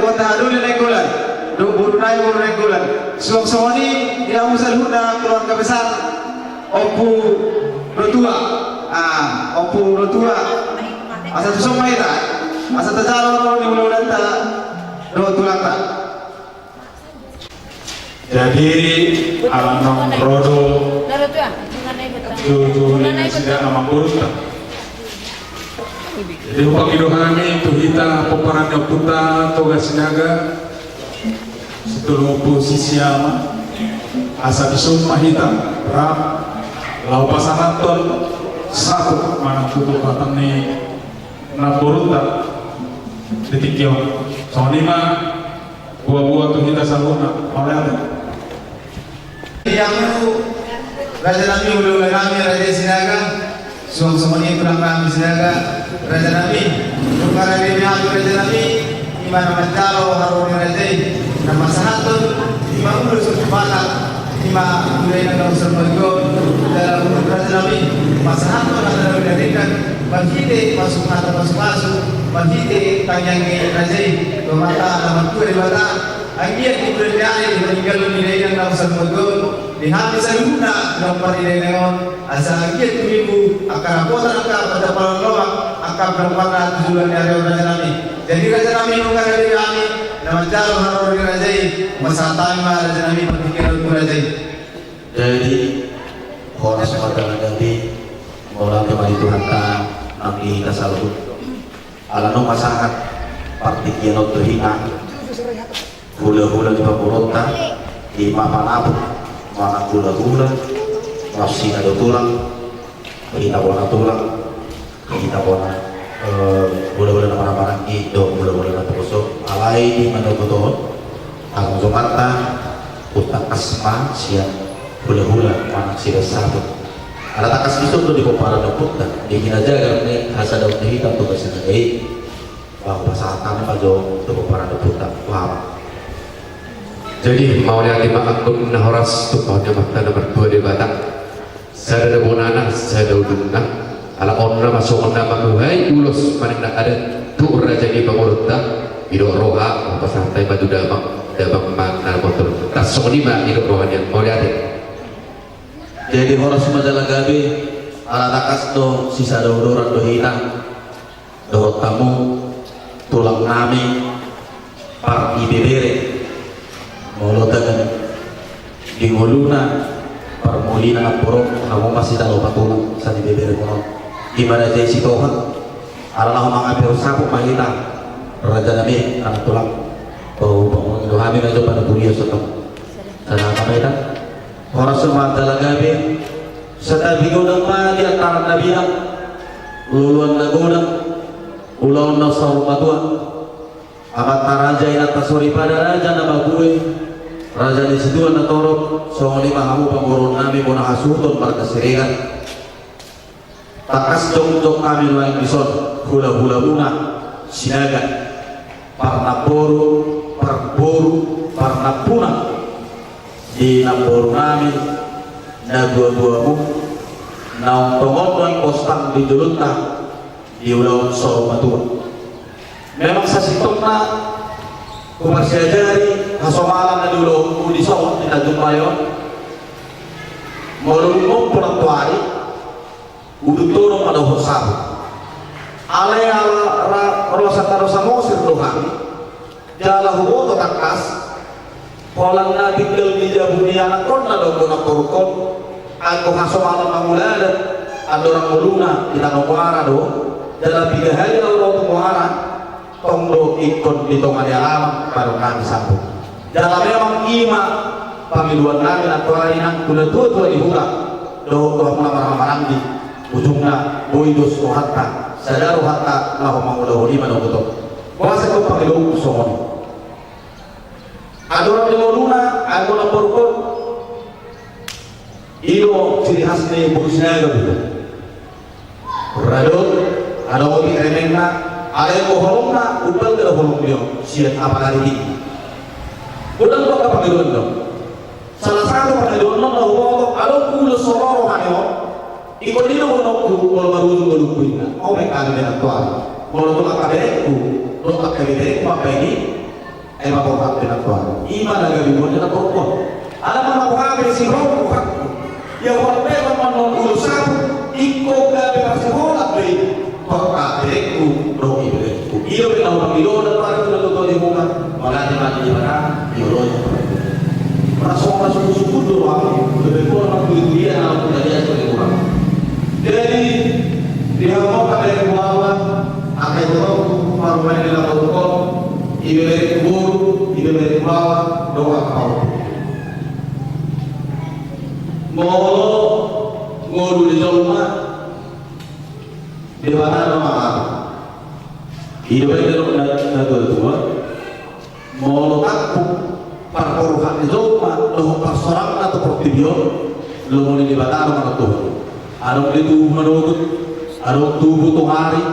dua tahun naik bulan, buru naik bulan. Suami dia musal huna keluarga besar, Opu Rotua, Opu Rotua, asal tu semua itu, asal terjalur di bulan ta, dua tulang ta. Jadi alam rodo Ini sudah nama buruk. Jadi upang idohami itu kita peperannya puta toga sinaga setelah posisi ama asa disumma hitam ram lau pasanaton satu mana tutup batang ni naburunta detikyo sonima buah-buah tu kita sambuna oleh ada yang Raja Nabi ulu kami Raja Sinaga suang semuanya kurang kami Sinaga Raja Nabi perkara ini Raja Nabi iman mencalo harun Raja nama sahatun ima ulu subhana ima mulai nang serbagon dalam Raja Nabi masahatun adalah didirikan bangkite masuk bangkite tanyangi Raja kemata nama kuil bata Anggiat di berlian meninggal nilai yang dalam serbagon di hati saluna nomor nilai nengon asa anggiat tumibu akan apotan angka pada para lawak angka berpada tujuan dari Raja Nabi. Jadi Raja Nabi bukan dari kami nama jauh harus dirajai masa tama Raja Nabi berpikiran dirajai. Jadi orang semata Nabi mulai kembali Tuhan Nabi tasalud alano masahat partikian untuk hina hula-hula di papuronta di mapanapu mana hula-hula masih ada tulang kita bona tulang kita bona hula-hula nama-nama itu hula-hula nama kosong alai di mana betul aku Jakarta utang asma siang hula-hula mana sih satu ada takas itu tuh di kopara dapur di kinajaga nih hasil daun hitam tuh kesana deh bahwa saat kami pajo tuh kopara dapur paham. Jadi maunya lima akun nahoras tu maunya makna nomor 2 di Batak. Saya ada bonana, saya ada udunna. Ala onna masuk onna makuhai ulos mana nak ada tu raja di pangurta. Ido roha apa santai batu damang makna motor. Tasok lima ido roha yang maunya ada. Jadi horas majalah gabe ala takas to sisa daudoran do hitam. Do tamu tulang nami par ibebere. Molotakan di ngoluna permulina na porok kamu masih tahu patulang sa di bebere mo gimana jay si Tuhan alalah mga pero sapo mahita Raja Nabi anak tulang o bangun kami medyo panatuloy sa to sa nakakita oras sa gabi sa tabigo ng mali at tarang nabihan luluan na gunang ulaw na sa rumatuan amat tarajay na tasuri pada raja na mabuhay Raja di situ na torok so lima kamu pangurun kami muna kasuton para keseringan takas jong kami lain bison hula-hula bunga sinaga parnaboru parnapuna di naboru kami na dua-duamu na tongon kostang di dulunta di ulawan so matua memang sa sitong na kung magsiyajari hasomalan na dulo kung di sawang tinadumpa yun malulungong punatuari udutulong madawang sabi alay rosa mosir do kami jala humoto takas walang nabigdal di jabunianan kon na daw na korukon ang kung hasomalan mangulalat adorang muluna tinanong do jala bigahali na ulo tumuharan tongdo ikon ditongan alam baru kami sambung dalam memang ima pamiluan kami atau inang tua di hura do marang di ujungna boidos ko hatta sadaru hatta lahu mangulahu lima do betul kuasa ko pamilu somon adorang di luna aku laporkan ilo ciri khasnya bugusnya gitu radon ada obi remengna ada yang bohong na, ubal ke bohong dia, siat apa lagi ini? Udah kok apa panggilan dong? Salah satu panggilan dong, na bohong, kalau kulo sororo hanyo, ikut dia bohong ku, kalau baru juga lupain, mau mereka dengan tuan, kalau tu apa bereku, lo apa bereku apa ini? Emang bohong dengan tuan, iman lagi dibuat dengan bohong. Ada mana bohong si bohong bohong, ya orang memang manon kulo satu, ikut gabe masih bohong beri. Kota bereku, rohi bereku. Iyo pinang pangilo na parang tunatuto di bunga. Malati-mati di mana, iyo masuk suku-suku doang. Lebih kurang 7 dia anak punya dia sebagai orang. ibebere kuburu, ibebere kubawa, doa kau. Molo ngolu di jomma, dewata nama aku. Ibebere na tua, molo takku parkoruhan di jomma, loh pasorang atau portibio, lo mau di batang mana tuh? Ada itu menurut, ada tubuh tuhari,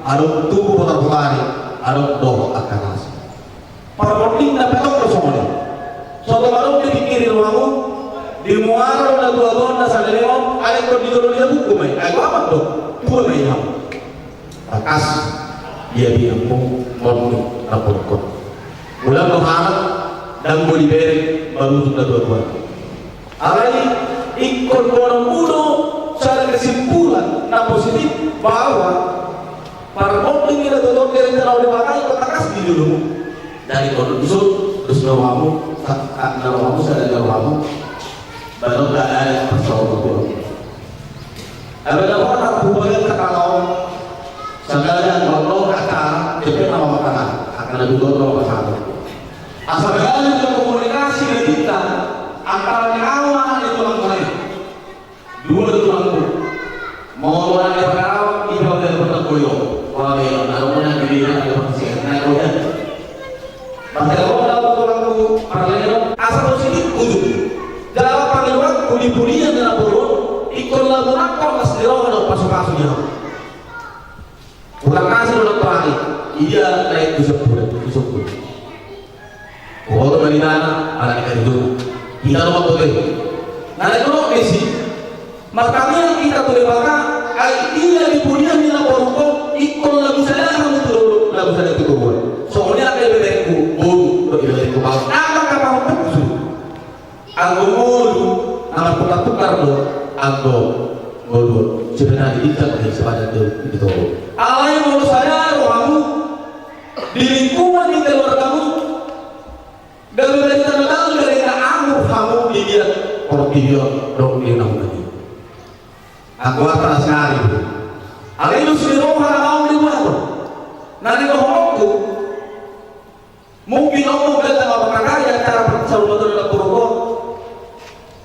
ada tubuh putar-putari, ada doh akanas. Para penting dapat apa semuanya? Suatu malam dipikirin kamu, di muara udah dua tahun dah sana lewat, ada yang berdiri dia buku mai, aku apa tuh? Dua mai kamu. Akas dia bilang mau rapor. Ulang berharap dan boleh beri baru sudah dua. Alai ikut orang muda secara kesimpulan nah positif bahwa para penting ini tuh dari kalau dipakai akas di dulu. Dari kodok itu terus nawamu saya dari nawamu baru tak ada persoalan itu. Ada orang hubungan kekalahan segala kontrol kata itu nama makanan akan ada dua nama masalah. Asal kalian berkomunikasi dengan kita antara awal itu langsung dua tulang mau orang yang berawal itu ada berterkoyo wah yang namanya diri yang bersih naiknya. Masa kalau tulangku paralel asal positif kudu dalam panggilan kuli-kulian dalam burun ikut lamunan kau kasih ada pasuk-pasuknya ulang kasih ulang terakhir iya naik kusuk kalau dari mana ada di itu kita rumah boleh nah itu loh isi makanya kita boleh maka iya di punya mina burun ikut lagu saya kamu turun lagu saya itu turun soalnya ada bebekku bebekku bau apa kapal tuh aku mulu nama tukar lo aku mulu sebenarnya kita boleh sebanyak itu alai mau saya kamu di lingkungan di keluarga kamu dari tanah dari amur kamu dilihat orang dia dong dia namanya aku atas sekali alai itu sudah mau di mana nanti ngomongku mungkin Allah datang apa kaya cara bersama dengan Purwo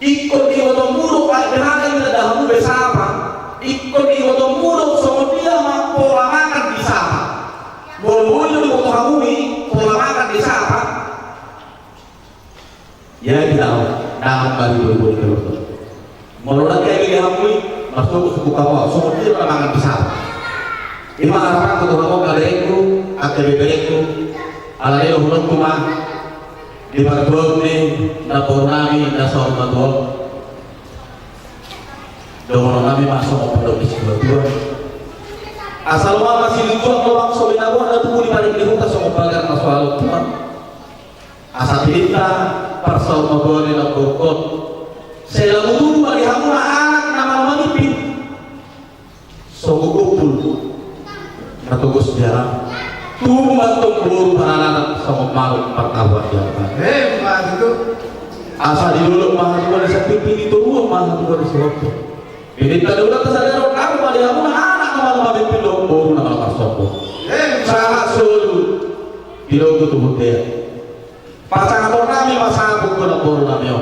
ikut di otomuro ada yang tidak kamu bersama ikut di otomuro semua dia pola makan di sana boleh di otomuro kamu pola makan di sana ya tidak nama kali boleh menurut kayak kamu masuk suku kamu semua dia pola makan di sana ima harapkan ketua kamu kalianku akan bebeku ala yo hulun kuma di barbog ni na purnami na sormadol doon kami masuk ke di sebuah asal wa masih dijual orang sobinabo na tubuh di balik lihuta sa mabagar na swalo tuan asal kita parsormadol na burkot saya lalu bagi hamu na anak nama manipin so gugupul na tugus jarang tuh mantuk peluru anak sama malu pertama dia mah itu asal di dulu mah juga ada pipi itu mah juga di sopo ini tadi udah kesadaran kamu pada kamu anak sama pipi lo baru nama sopo sangat sulit tidak betul betul pasangan kami masa aku kena baru namanya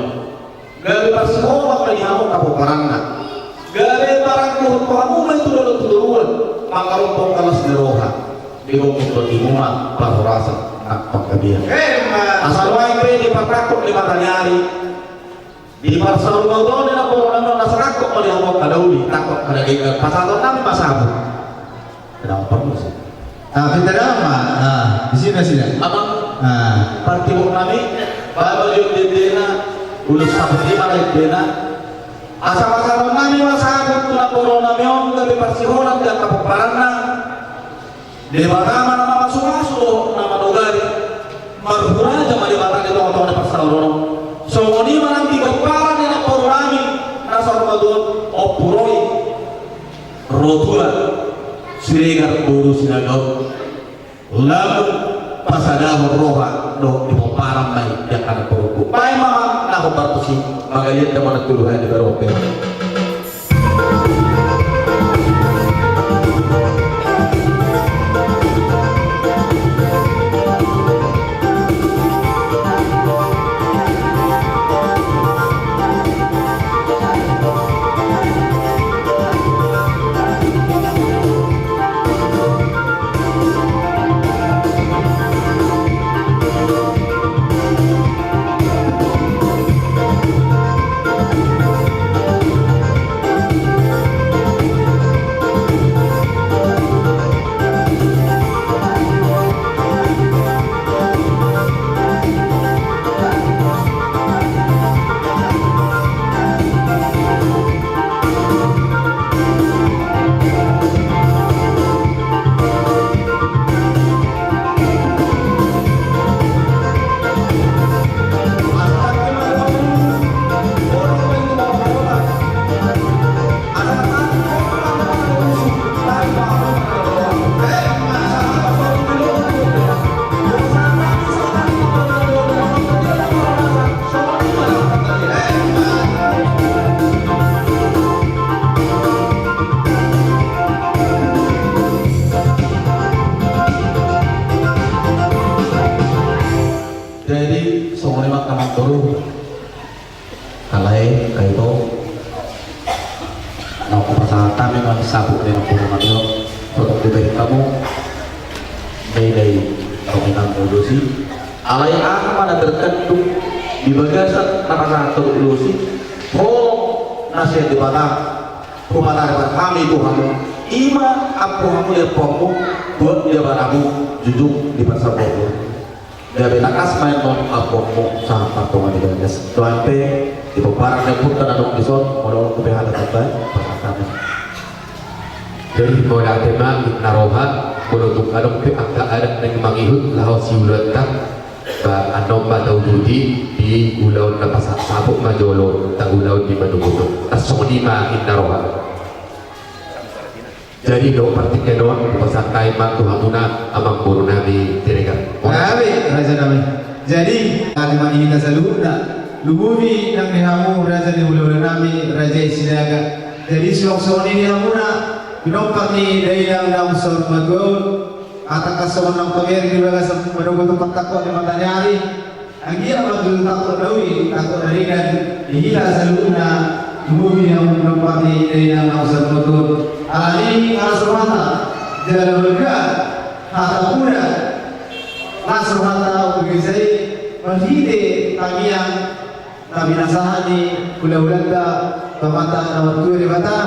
gak ada semua kali kamu kamu perangna gak ada barang kamu itu dulu turun maka untuk kalau sederhana di untuk di rumah parorasa apa kabian asal wae di pakakok di matanyari di pasal Ramadan na po ano nasarakok mo yang mo kadauli takok kada giga pasal nang pasabu kenapa sih kita nama di sini abang parti mo kami bago yung dena ulus sabti malay dena asal nami masabot na po nami on gabi parsihonan dan kapaparan na di mana nama masuk nama dogari marhura aja mali batang itu orang pasal so ni manang tiga paran yang porami nasar madon opuroi rotura sirigar buru sinagau lalu pasada roha do di paran mai yang ada poruku pai mama nak bertusi magayat teman tuluhan di berope naman dulu kalay kayo na kupasahatan kami ng sabuk din ang puro natin untuk diberi kamu may komitang ulusi alay ang mana terkandung di bagasan nakasatu ulusi nasihat di batang pemataran kami Tuhan ima apa kamu ya pomo buat dia baramu jujur di pasar Bogor dia beta kasmain non apa mo sa patungan di bagas tuan pe di peparang yang pun kan adong dison modal kebehan terbaik pasangan jadi moda tema naroha menutup adong pe angka adat yang mangihut lahau siulatan ba anom ba daududi di ulaun na pasak sabuk majolo ta ulaun di manuguto tasoni ma naroha jadi do partinya don pasakai mak tuhamuna amang puru nabi tiregan Nabi Raja Nabi. Jadi kalimat ini tasaluna lububi nang dihamu Raja di ulu nami Raja Sinaga. Jadi suang ini hamuna binompak ni daerah nang sor magol atau kasawan nang pamer di bagas menunggu tempat takut di matanya hari. Anggia magol takut dawi takut dari kan dihila saluna lububi yang binompak ni daerah nang sor magol. Alani kasurmata jalan bergerak hata kuda kasurmata bergisai berhide tangiang nabi nasahani kula-ulanda pemata nomor 2 di bata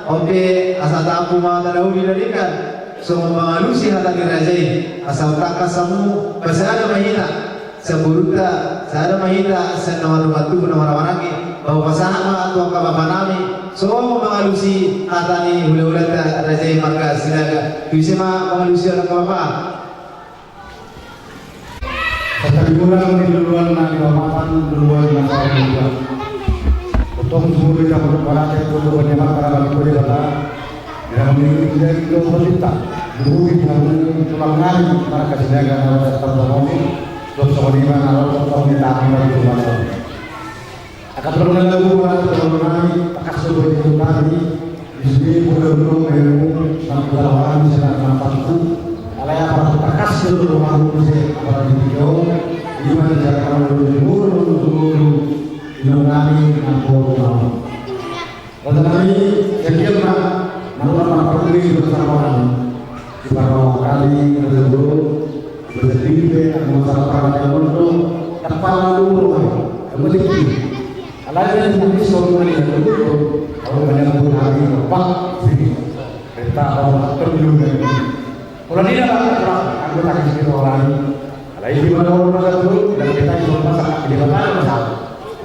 oke asal aku ma tanawi dalikan semua mengalusi hata dirajai asal takas samu basada mahina seburuta sada mahina senawar batu nomor waraki bahwa pasangan atau kababa nami semua mengalusi hatani hula-hula rajai marga silaga tuisema mengalusi orang kababa Tetapi ulang di duluan na diwamakan duluan na sa duluan. Utong sumuli ka pagkakarate ko doon niya para balik ko rin bata. Bila memiliki dari itu berita, berugi dengan tulang nari para kasidaga na wala sa pagkakomi. Dok sa kalima na wala sa pagkakomi na tulang. Akan perluan lagu wala sa pagkakomi, pakasuloy ito nari. Isbi pulau-pulau ngayon ng kalawahan sa nampakku. Alaya para takas seluruh rumah musik para video di mana jalan seluruh nami nampol nama. Tetapi sekian mana peduli bersama di beberapa kali tersebut berdiri masyarakat yang untuk kepala dulu kembali. Alaya yang disebut dengan itu kalau banyak hari lepas sini kita orang terjun. Kalau tidak anggota kecil orang lain di mana orang itu dan kita di rumah di mana masalah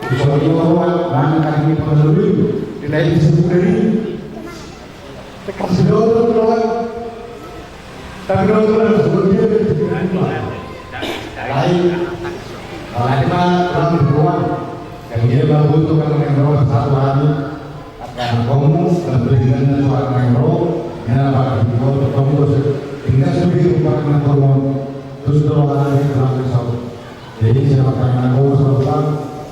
di sekolah orang mana kami penduduk di lain disebut dari kasih orang tapi orang sebelumnya lain lain orang beruang yang dia baru itu kan mengenal satu hari akan kamu dan berikan suara mengenal yang apa itu kamu hingga sebagai umpamaan tolong terus doa yang terakhir sahur. Jadi siapa yang mau sahur,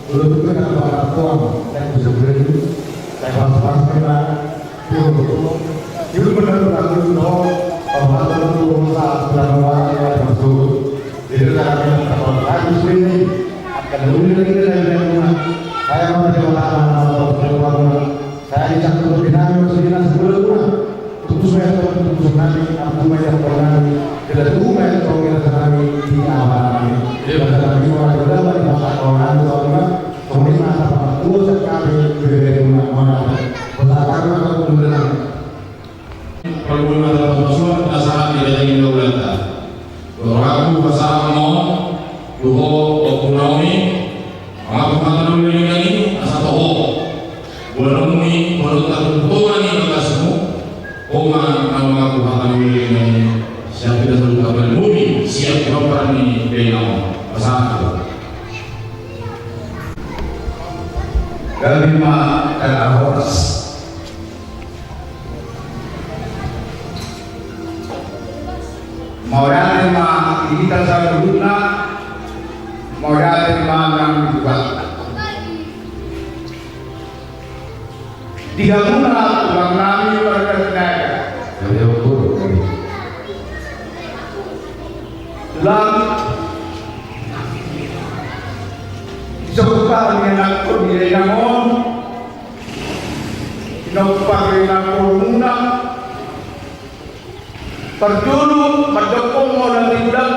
belum tentu kan doa tuang yang bisa beri. Saya pas kita, itu benar-benar doa bahwa Tuhan saat berdoa yang masuk. Jadi dalam kata ini akan lebih lagi dari rumah. Saya mau berdoa, saya dicatat dinamik sejenak sebelumnya. Tutus nanti aku banyak orang tidak rumah yang kau kira kami di awal jadi pada kami orang berapa di masa orang orang pemerintah apa tua sekali dari mana pertama kalau kemudian perguna dalam persoalan dasar tidak ingin berulata orang pasal mon duho okunawi orang pemakanan ini asal toho berumuni berutang tuan ini berkasmu Oma nama Tuhan ini siap kita selalu kabar bumi siap kabar ini dengan pasangan. Kelima dan Ahoras. Modal lima ini tersalah guna modal lima yang dibuat. Tiga guna uang nami berkenaga. Dalam Isokar dengan aku di Renamon, Inokpar dengan Kurmuna, Perjulu, Merdokong mau dan Tidang,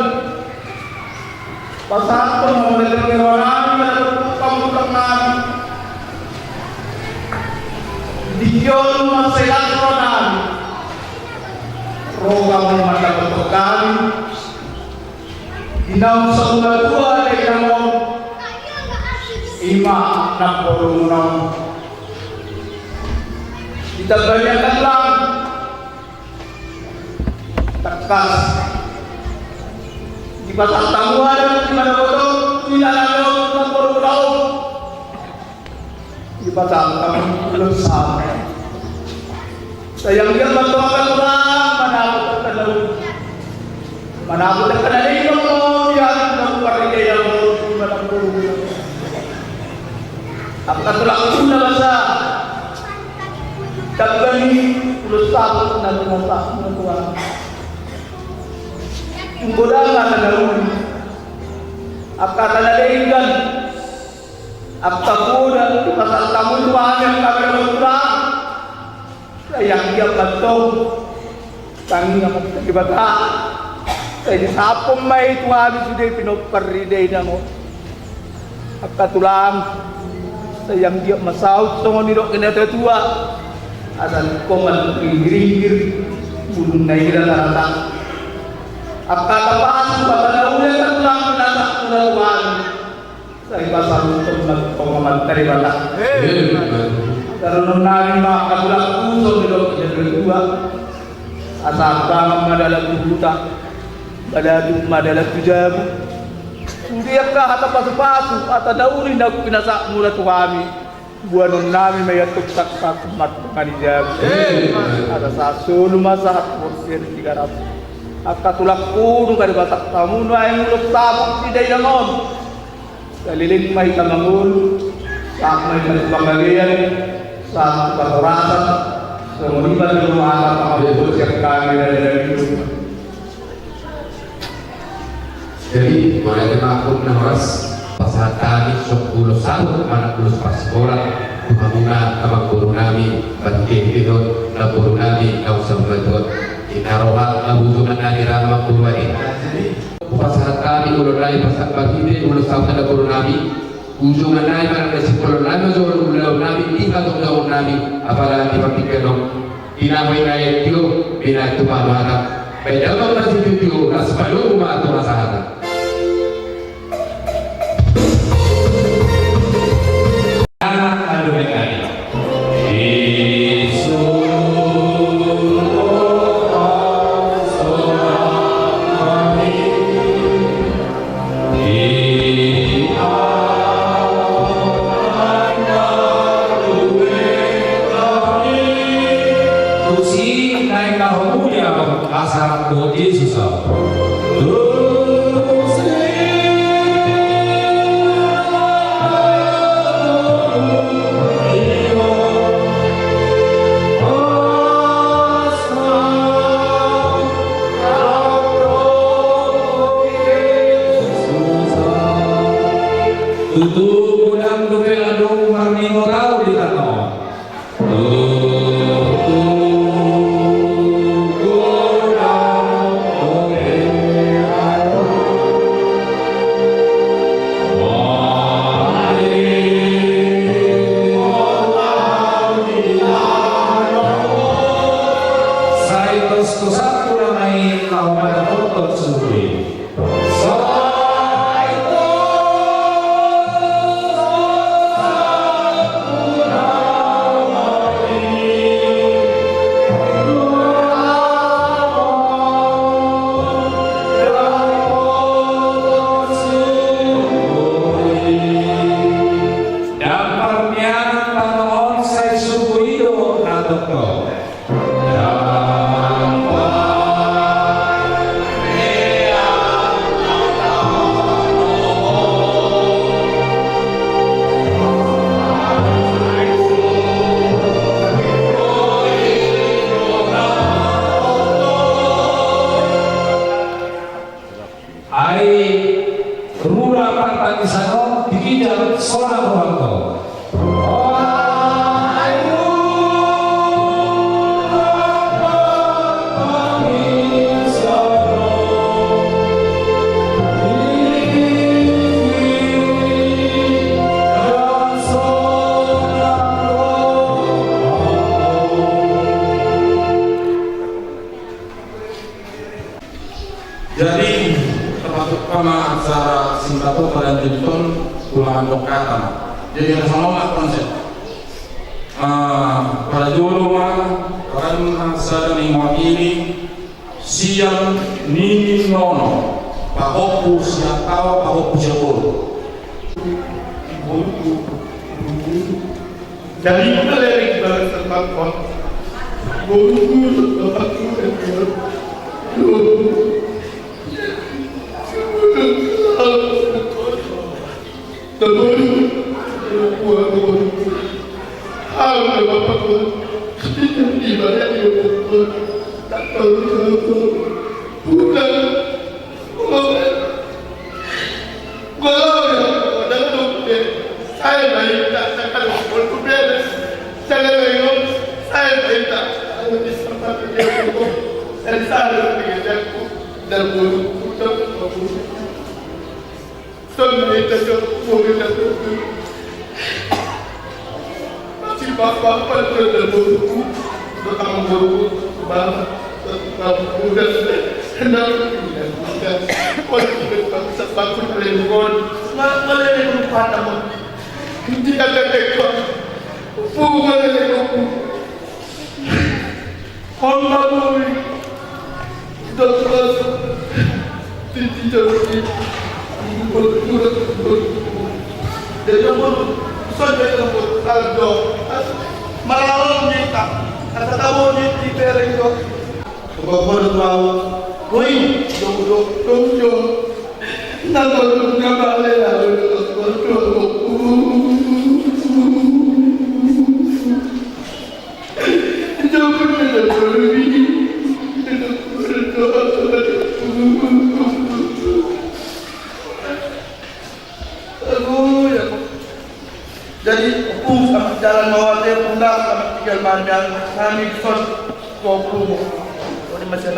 Pasatun mau dan Keronan, Merdokong Mutangan, Dijon Maselat Ronan, Rogam Mata Betokan, Dinam Saudara Dua Renamon, Ima 66 kita banyak lang tekas di pasar tamuan di mana bodoh tidak ada 60 tahun di pasar tamuan belum sampai sayang dia bantuan mana aku terkenal mana aku terkenal ini mau dia keluar dari yang mana apakah telah sudah masa Kami puluh tahun dan Tuhan Menggodakan dengan Apakah tanadaingan Apakah kuda di pasal tamu Tuhan yang kami berkurang Yang dia bantung Kami akan terlibatkan Saya disapong may Tuhan sudah pinopariday na mo Apakah tulang Sayang dia masaut sama nidok kena tua asal koman ringgir bulun na ira rata apakah tapaan pada ulah tulang penata tulang saya pasal untuk pengaman dari rata karena nari mak kabulah kusuk nidok kena tua asal bang madalah buta madalah tujabu Sudiyakah atau pasu-pasu atau dauri nak pinasak mula tuami buanon nami mayatuk saksa kumat kanijab ada sasu lumasa kursi 300 akka tulak kudu kadi batak tamu no ay muluk tabuk tidak nanon kaliling may tamangul sak may pagpangalian sak pagurasan sumuriban ng mga pangabot siya kami na Jadi mulai aku nahas pasal tadi 10 tahun mana puluh sekolah kumamuna kamang guru nami banting itu na guru nami kau sambadot inaroha abutunan nani ramang guru ini pasal tadi guru nami pasal bagini ulo sama na guru nami ujungan nami mana nasi guru nami zoro ulo nami di katung guru nami apalagi patikeno inamai nai tio bina itu mana beda bang nasi tio nas palu rumah atau nasahana Sukijat Sona Purwanto. Jadi termasuk sama acara Singkato pada Jinton Tulangan Dokatan. Jadi yang sama konsep. Pada dulu kan saya mewakili siang nini nono pahoku siang tahu pahoku siapur. Jadi kita lirik dari tentang kon. Bulu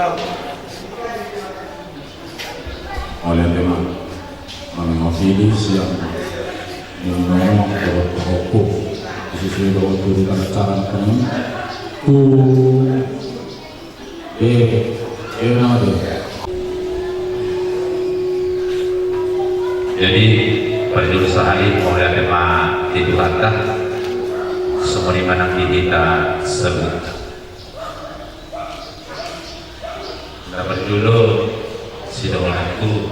aku oleh tema mewakili siang nono pahoku sesuai dengan turunan acara kami Jadi perjuru sahih oleh tema itu kata semua di mana kita sebut. Nah perjuru sidolanku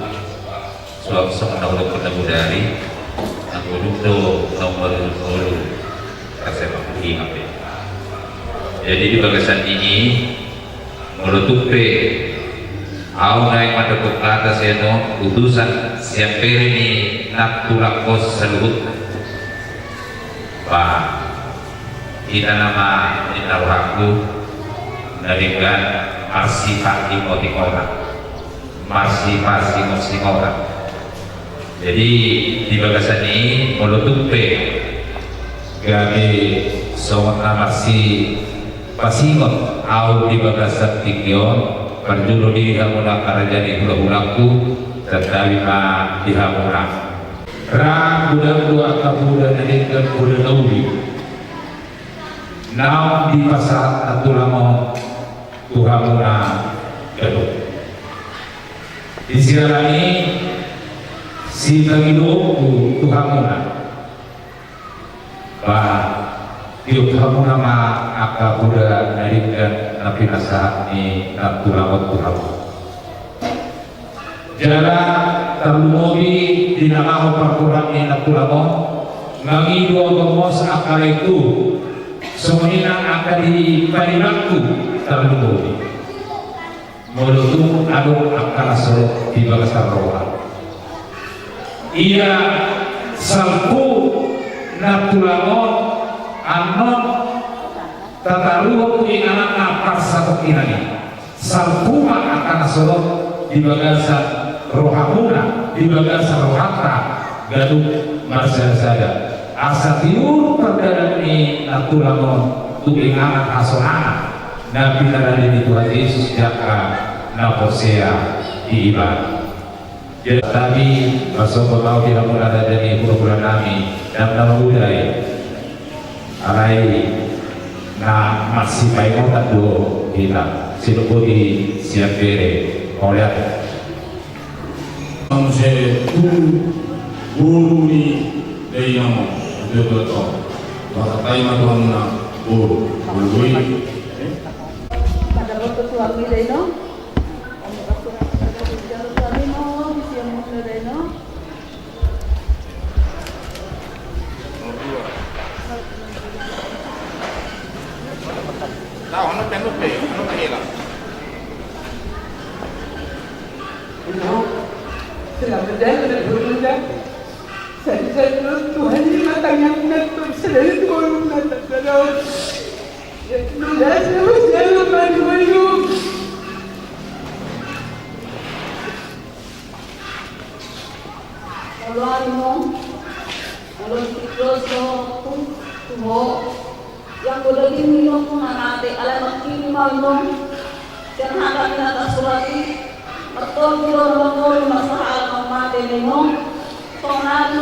suap semua ketemu dari aku dulu nomor 10 kasih pakai HP. Jadi di bagasan ini menutupi au naik pada ke atas yaitu utusan siapa ini nak tulak kos seluruh bah kita nama inaruhaku narikan marsifat imotikora marsifat imotikora. Jadi di bagasan ini menutupi gabi seorang marsi pasingot au di bagasan tikion perjuru di hamuna karajani hula-hulaku tetapi ma di hamuna ra budak dua kabuda dan buda naudi naum di pasar atulamo tuhamuna kedua di sialani si bagido tuhamuna bah tiup hamuna ma aka buda dan nabi nasa ni natulawat tuhamu jala terlumobi di nakaho perkurang ni natulamo ngangi dua gomos akal itu semuanya akan di parimakku terlumobi melutung aduk akal asal di bagasan roha ia salku natulamo anon tataruh anak apa satu kinani salpuma akan asolot di bagasan rohamuna di bagasan rohata gaduk marsada asa tiur perdana ini natulangon tuingan asonana nabi narani Tuhan Yesus jaka naposea di ibadah. Jadi tadi masuk mau tidak mulai dari bulan kami dan dalam budaya alai na masih baik otak do kita siluku di siap bere oleh manusia guru ni dari nama betul bahasa Thailand Tuhan na guru ini pada waktu suami Reno Tahu, ano pela? Selamat datang bermuda. Saya terus Tuhan di matanya menutup selalu Tuhan menatap dalam. Sudah selalu maju. Kalau anu, kalau terus tuh yang boleh diminum pun nanti ala makin minum dan ada minat surati betul betul masalah mama minum soalnya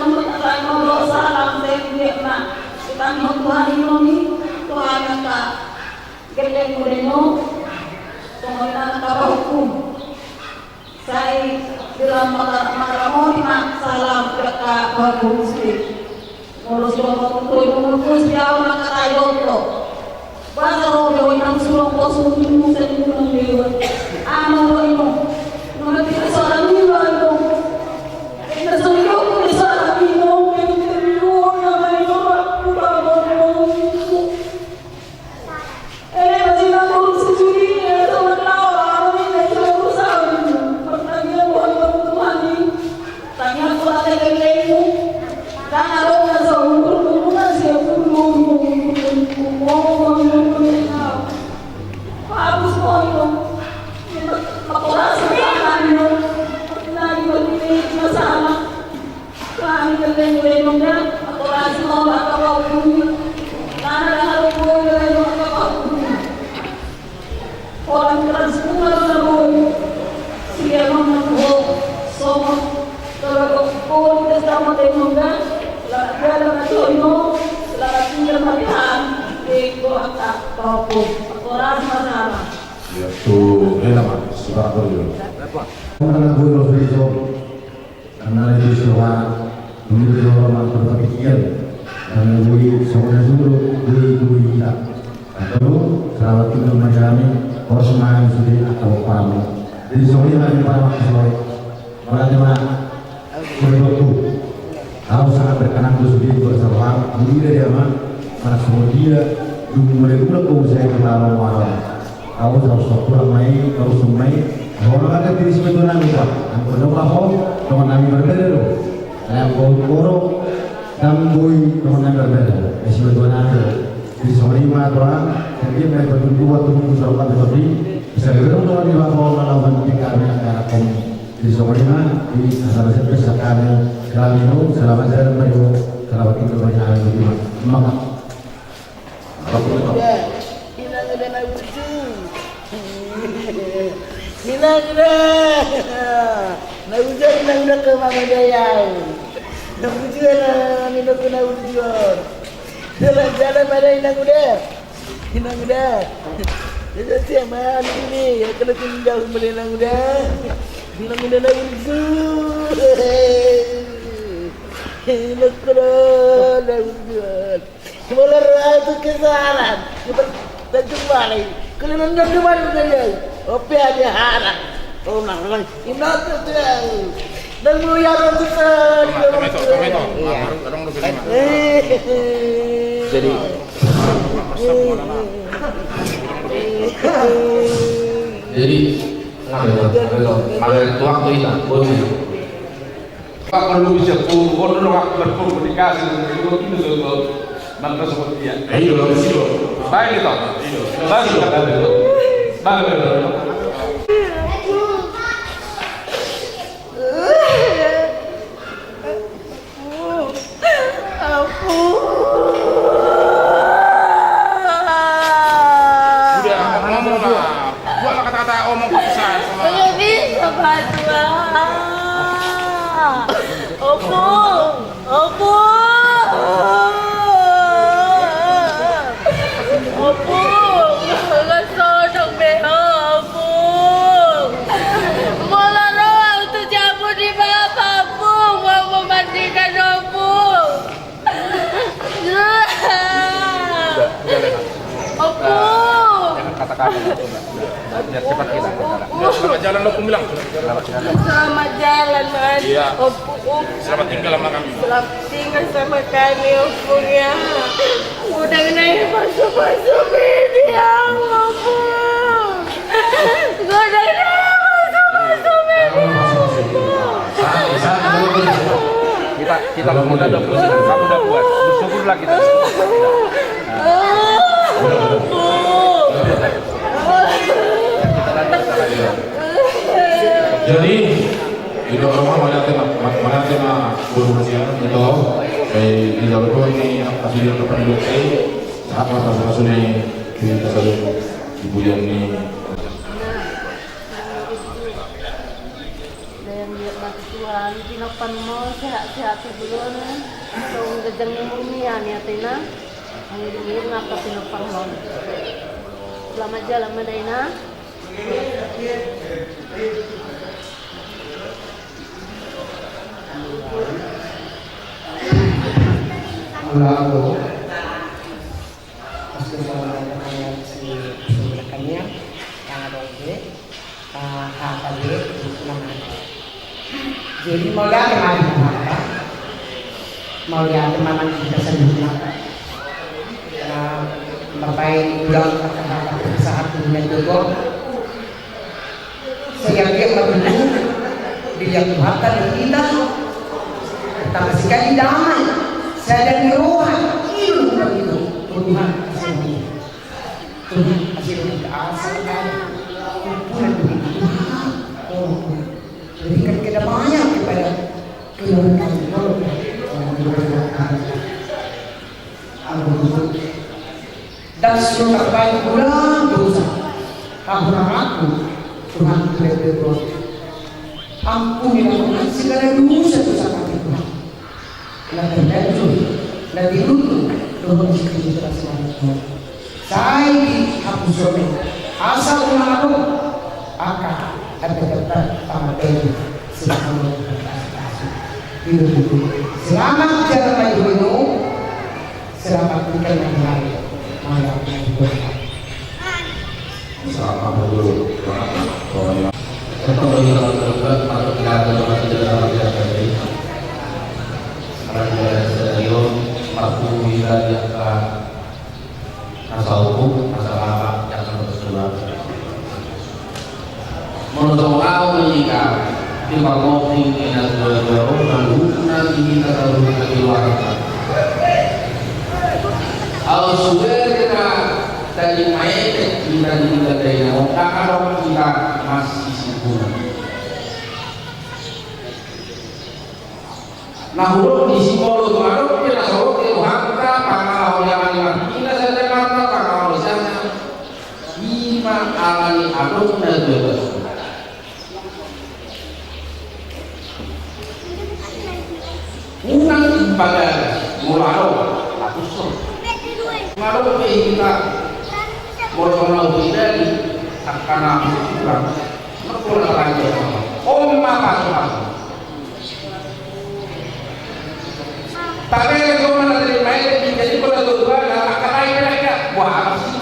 nomor salam dia nak kita Tuhan ini Tuhan kita geleng minum Tuhan kita hukum saya dalam maramoni salam dekat baru muslim ngurus ngurus jauh nak tayo to basta ro yang sulong ko sumu sa ng lewa ano ro imo no natin sa amin ro ito ina sa iyo ko sa amin no pero na may no pa ele bazina ko sa juri to lao ano ni ko sa amin pagtanya mo ang Tuhan ni tanya ko ate kay mo dan araw na sa ulo na siya ulo Habis mo makuras sa kanyo lagi mag-inig na sana kahit galing-galing na makuras mo makakapagpuni nananaharap mo galing makakapagpuni orang transpungan na mo siya mga po so talaga po kasama tayo mga lagyan na ito selamat tinggal malihan ito ang takapon oras masama yaitu enak sudah berjuru karena gue Rofizo karena itu semua dulu orang berpikir karena gue semuanya dulu gue kita atau selamat tinggal kami harus main sudah atau paham jadi soalnya kami para mahasiswa orang cuma berlaku harus sangat berkenan sudah bersama diri dia mah karena semua dia dulu mereka pun saya kenal orang harus kurang main harus main orang ada diri sebetulnya lupa yang berdua hom dengan kami berbeda loh yang koro dan boy dengan kami berbeda sebetulnya ada di Solima orang jadi mereka berdua tunggu soal seperti bisa bergerak dengan di bawah melawan kami karena di Solima di asal sebesar kami kami itu selama saya berdua selamat itu banyak yang berdua maka Nang ke Mama Jaya. Nang ujian ni nak kena ujian. Jalan pada inang udah. Jadi siapa ni? Ya kena tinggal kembali inang udah nak ujian. Nak ujian. Semula itu kesalahan. Tak jumpa lagi. Kalau nak jumpa lagi, apa ada harap? Oh, nak ingat tu. Dan mulia besar. Jadi waktu itu Pak perlu bisa kurun waktu berkomunikasi dengan itu mantan seperti dia. Ayo, baik itu. Baik itu. kamu. Biar cepat kita. Selamat jalan lo bilang. Selamat jalan, Man. Iya. Opung. Selamat tinggal sama kami. Selamat tinggal sama kami, Opung ya. Udah naik masuk-masuk ini ya, Opung. Udah naik masuk-masuk ini. Kita udah berusaha, kamu udah buat. Bersyukurlah kita. Jadi itu rumah mana tema guru kasihan itu di dalam ini kasih dia kepada saya saat masa ini kita selalu ibu yang ini Tuhan, pinapan mo, sehat-sehat sebelum so gajang murmian ya Tina, ang hingin nga ka pinapang mo. Selamat jalan Madayna. Lalu, masih si belakangnya, yang ada ini, hakali, nama. Jadi mau lihat mana, mau lihat mana kita sendiri. Bapak bilang kata-kata saat dunia juga, saya dia berdua, dia Tuhan kita, tapi sekali damai. Saya dari rohan itu Tuhan kasih Tuhan kasih kita asal Tuhan berikan kedamaian kepada keluarga dan semoga baik pulang dosa ampun aku Tuhan berdoa ampunilah segala dosa kami Tuhan. Nanti dulu doa kita semua. Saya hapus doa. Asal ulang aku akan ada tambah ini. Selamat jalan lagi dulu. Selamat tinggal lagi malam dulu. selamat dulu. Untuk kita terlibat atau tidak masih dalam tadi. Karena stadion mampu bisa diangkat rasa hukum, rasa lama yang akan bersurat. Menurut kau menyikap di panggung tinggi dan jauh lalu nanti kita harus keluarkan. Kalau sudah kita dari main kita tinggal dari kalau kita masih sibuk. Nah, huruf di simbol itu ada kita sorot itu hakka pangau yang lima kita saja kata pangau misalnya lima alani aduk dan dua unang pada mularo atau so mularo kita mularo tidak di karena kurang mereka lagi pasang tapi kalau mana dari main jadi kalau dua akan naik wah apa sih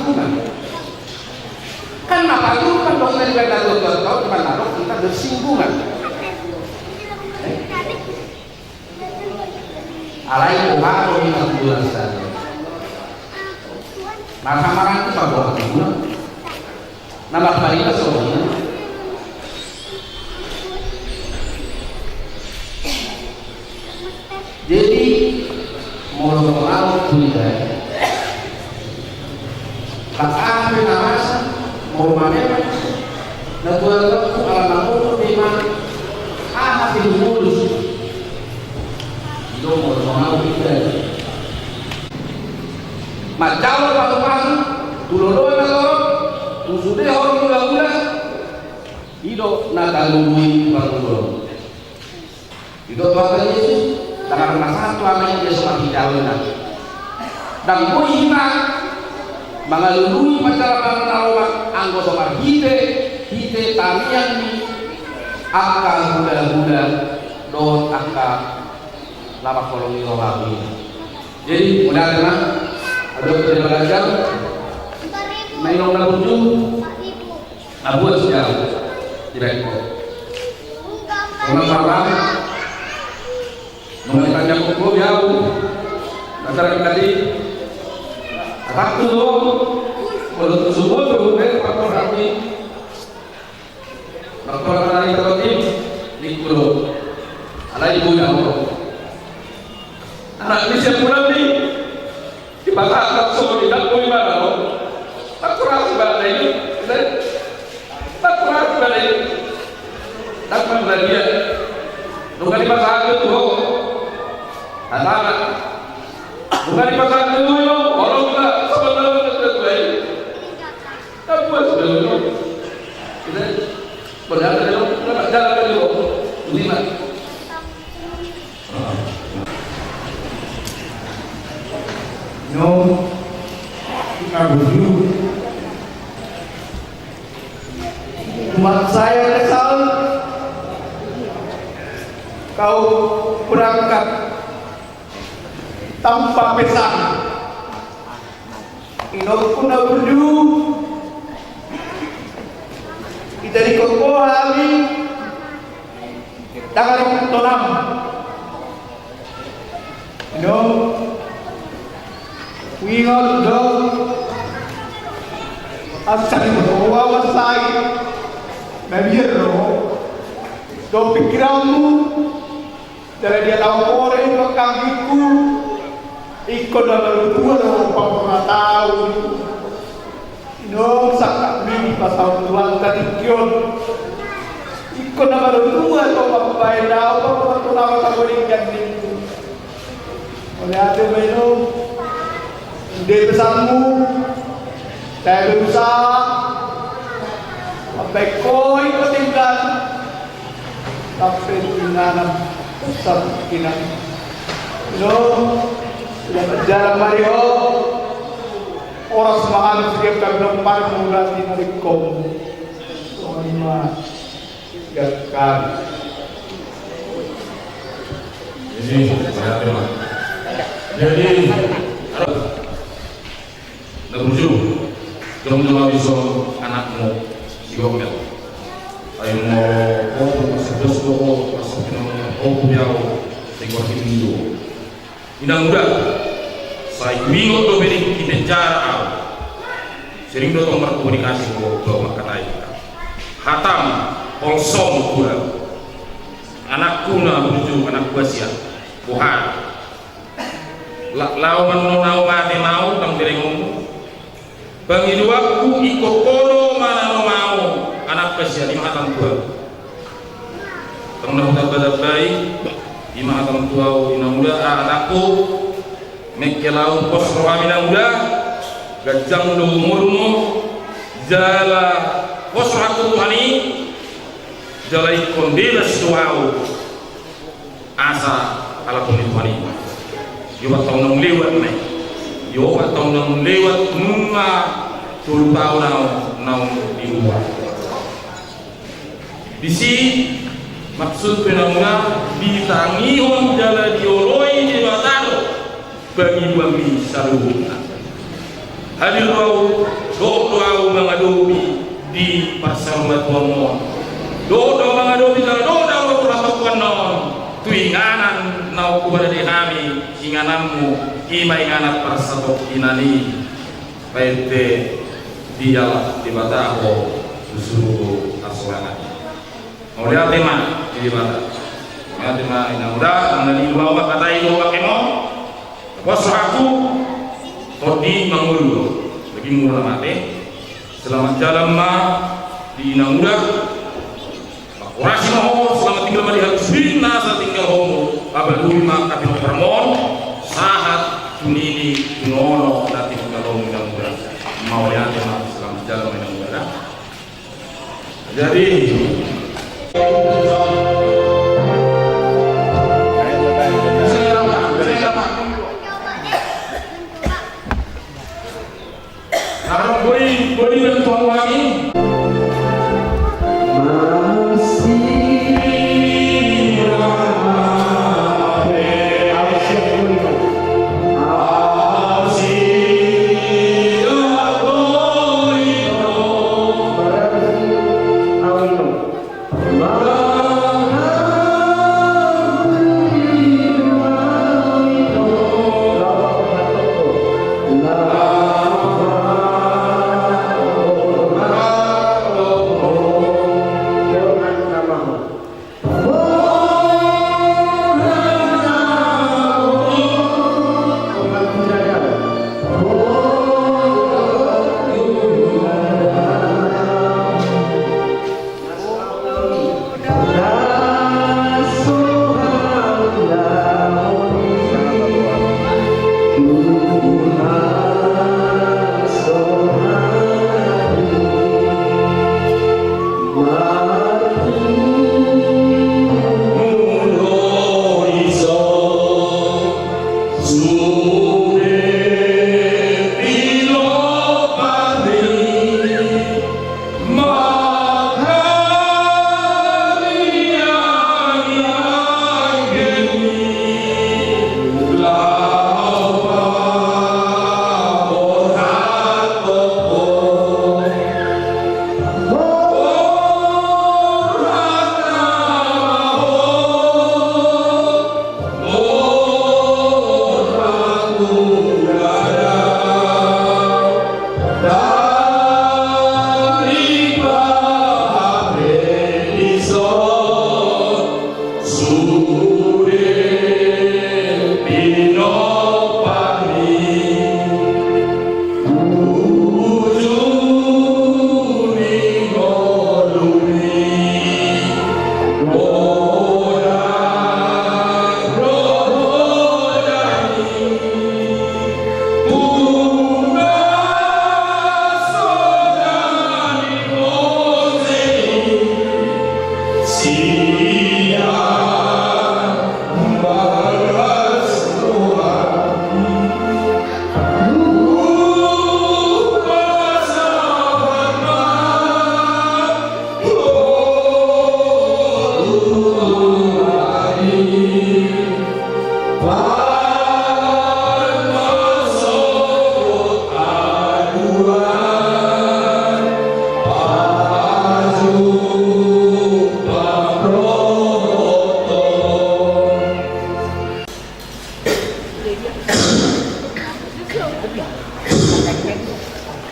kan apa itu kan dokter dari dua tahun cuma naruh kita bersinggungan alai uha ini bulan saja maka marah itu bawa bulan nama kali soalnya jadi mau kuliah kakak penawasa mau mana na tuan tu ala namun lima di mulus itu mau kuliah macam apa pasang dulu sudah orang mula-mula hidup nakalului baru hidup Tuhan Yesus dalam masa satu amal dia semakin jauh dan kau hina mengalui masyarakat narawak anggota mar hite tamian ni akal buda don akal lama kolongi lagi jadi mudah-mudahan ada belajar Mayong na bujo. Abuas siya. Direkto. Mga parang mga kanya ko yaw. Nagkaroon kali. Atak tulo. Walau tersebut berhubungan faktor kami. Faktor kami terpenting di kulo. Ala ibu yang anak ini siap pulang nih. Dipatah semua tidak boleh mana lo. Tak kurang sebab ini. Tak kurang sebab ini. Tak mana dia. Bukan dipatah itu. Anak. Bukan dipatah itu yo. Orang tak sebenarnya tidak baik. Tak buat sebenarnya. Kita berjalan dulu. Kita jalan dulu. Lima. No, kita berdua. Umat saya kesal. Kau berangkat tanpa pesan. Inokuna berdua. Kita di koko kami. Tangan tonam. No. Wingon do asal bawa wasai nabiro do pikiranmu dari dia tahu orang itu kakiku ikut dalam dua orang pernah tahu no sakak mini pasal tuan kadikion ikut dalam dua orang baik tahu pernah tahu kamu diganti oleh ada beno di pesanmu, saya berusaha sampai koi ketinggalan sampai menanam besar kinan. No, sudah berjalan Mario. Orang semangat setiap kali lempar mengulangi dari kom. Lima, tiga kali. Jadi, Terbuju, kalau mau bisa anakmu digomel, ayo mau sedos kok masukin biau tinggal minggu. Inang muda, saya minggu tu beri kita cara sering dotong berkomunikasi kok makatai. Hatam, kosong pula. Anakku na menuju anak buasia, buhan. Lawan mau mati mau tang direngmu. Bangiduaku ikut kono mana mau anak kesian lima tahun tua. Tengah pada baik lima tahun tua ina muda anakku mekelau pos ina muda gajang lu murmu jala pos aku hani jalai kondilas tuau asa ala kondituani. Yo tahun lewat nih. Yo tahun lewat nunga 10 tahun nau di luar. Di sini maksud penamuna ditangi on jala dioloi di bataro bagi saluhuna. Hadir bau doa mengadobi di pasar matuamon. Doa mengadobi doa peraturan non tuinganan nau kubara di kami ingananmu ima inganat persatok inani pente dia di batako susuruh aswangan oleh tema di bata oleh tema ina muda nani dua wak kata itu wak kemo bos aku todi mangulu lagi mula mati selamat jalan ma di ina muda orasi mau selamat tinggal mari harus bina saat tinggal homo abadui ma kapil permon sahat tunini ngono nanti tinggal homo ina muda mau ya selamat jalan ina muda jadi boleh dan tuan kami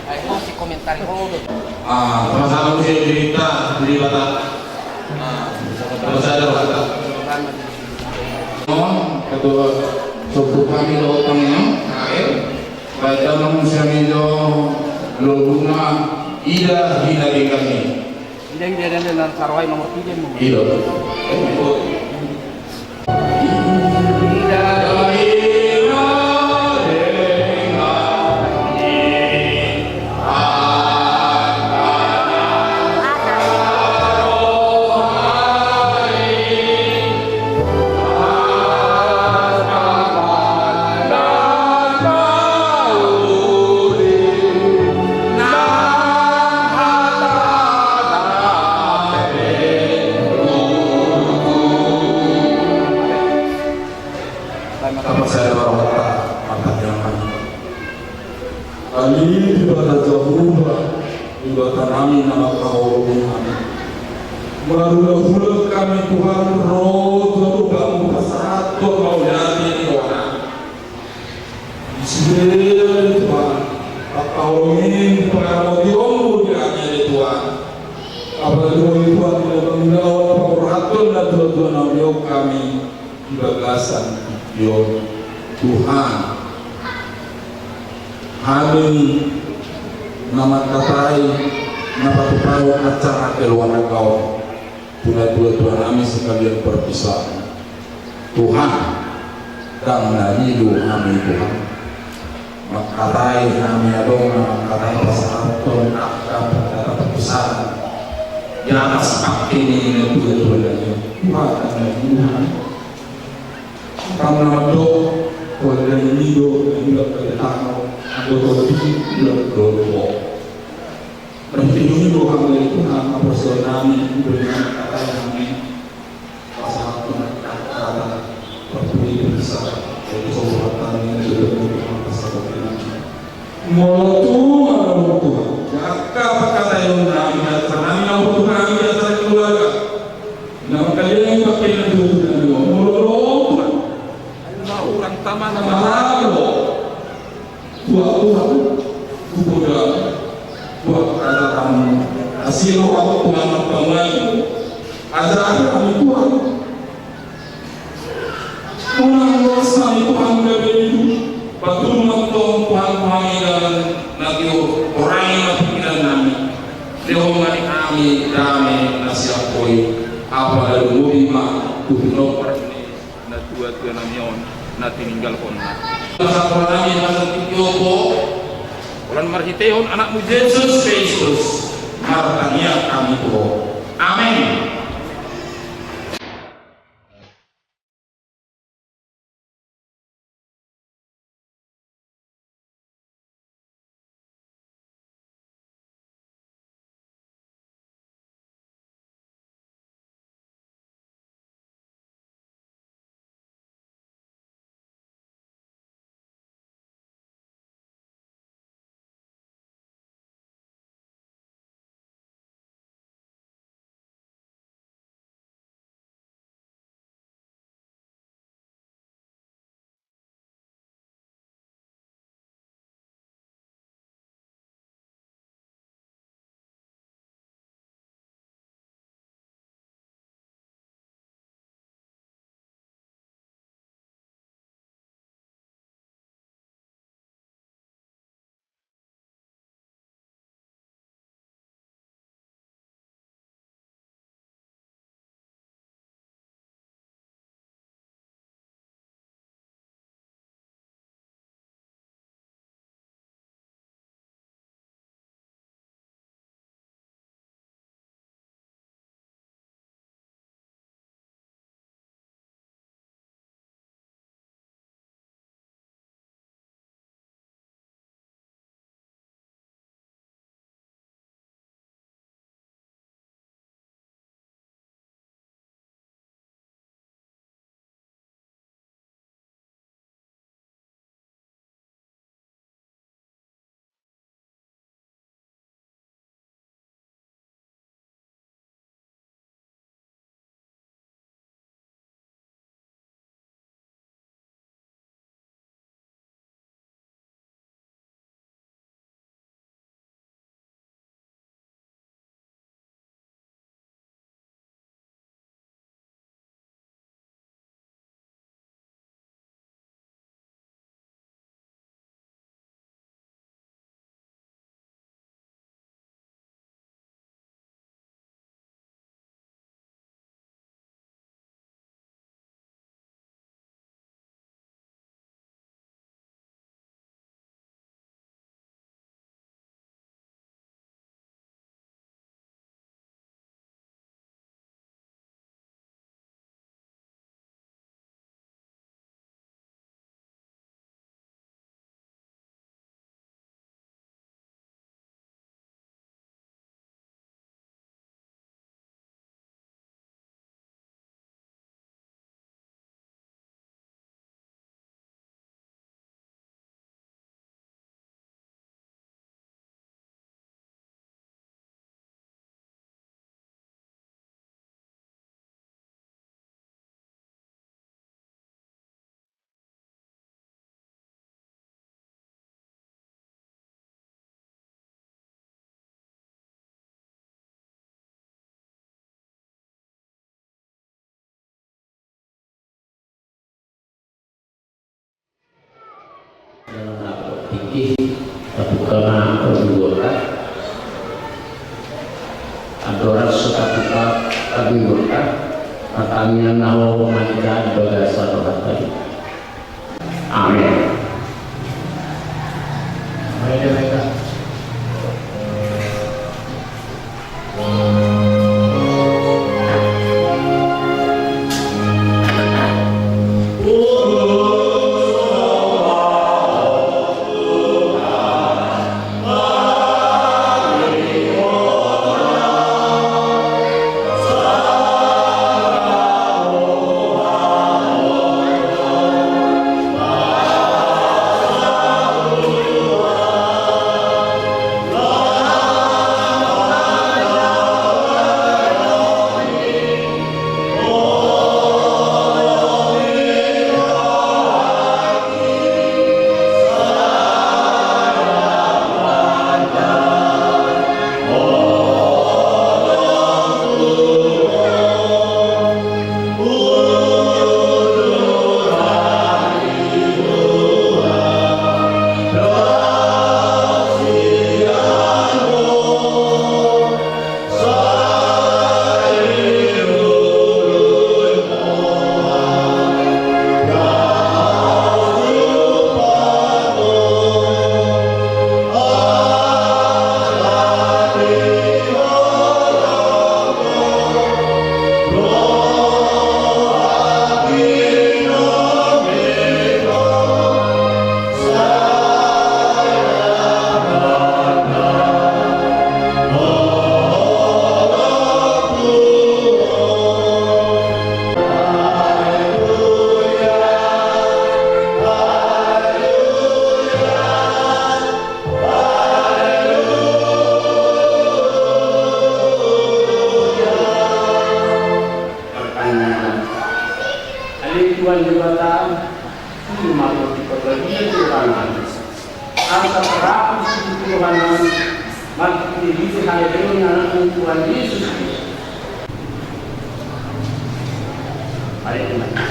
Ayo si komentar dulu. Sama-sama usia cerita di Batak. Kalau saya ada Batak. Ketua suku kami lo tangnya, baca manusia milo lo rumah ida hina di kami. Yang dia dengan sarwai nomor 3 mo. Ida. Apa saya warahmatullahi wabarakatuh. Ali di bawah jauh di bawah kami nama kau kami. Barulah kami Tuhan roh Tuhan bangun kesatu mau jadi Tuhan. Bismillah Tuhan. Kau ingin pengaruh diombu di Tuhan. Apalagi Tuhan tidak mengenal pemurahan dan Tuhan kami di bagasan. Yo Tuhan, kami nama katai nama tupai acara keluar kau Tuhan kami sekalian berpisah Tuhan dan hidup kami Tuhan makatai kami adong makatai pasangan akan berpisah di atas kaki ini Tuhan Tuhan karena do pada minggu tidak tertahu atau tidak berdoa. Berarti ini doa itu nama personami dengan kata kami pasal kata seperti bisa jadi sohatan yang sudah berdoa pasal kami. Mau Tuhan, jika kata yang kami kami mau Tuhan biasa keluarga. Nama kalian yang pakai itu dan orang taman mahalo Tuhan Tuhan kata kamu hasil waktu Tuhan berbangun ajaran kami Tuhan menanggung sami Tuhan dari itu batu mentong Tuhan dan lagi orang yang pikiran kami lewat kami damai nasihat koi apa lalu mubima Tuhan perni na tua namion na tininggal ko na. Sa Qur'an masang tiyopo, ulan marhitehon anakmu Yesus Kristus, hartanya kami po. Amin. suka-suka kabingurkan pertanyaan nawa pemanjat bagai satu tadi. Amin. Mereka. Tuhan jabatan cuma diperbaiki Tuhan asa terapi Tuhan mati diri hanya dengan Tuhan Yesus. Mari kita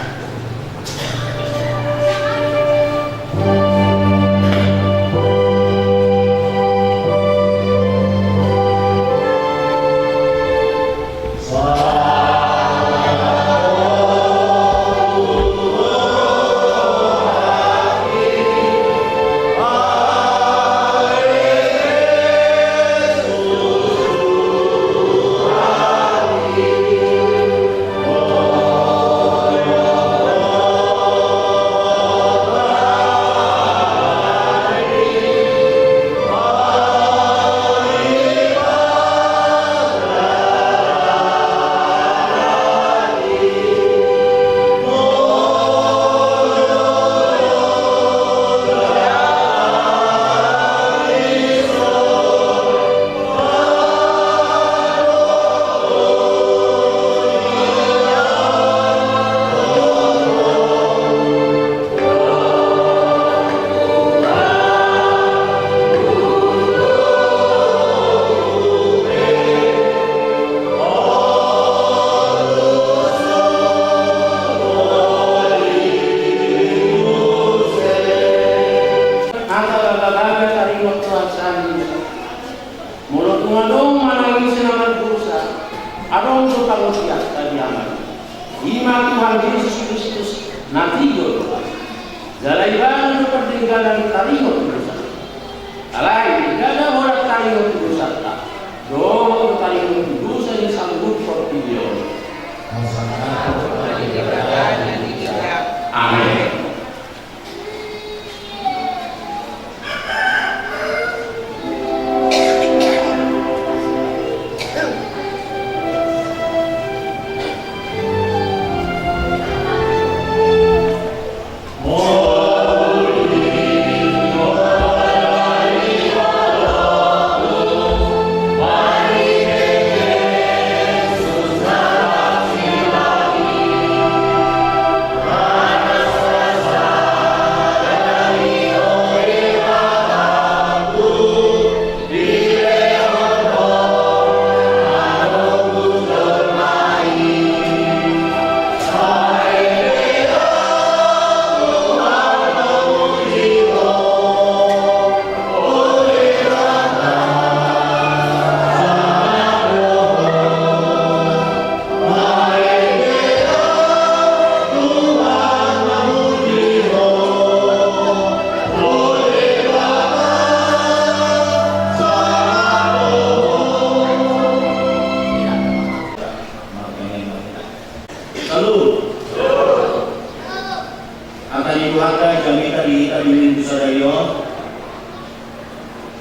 hata kami tadi minggu sadayon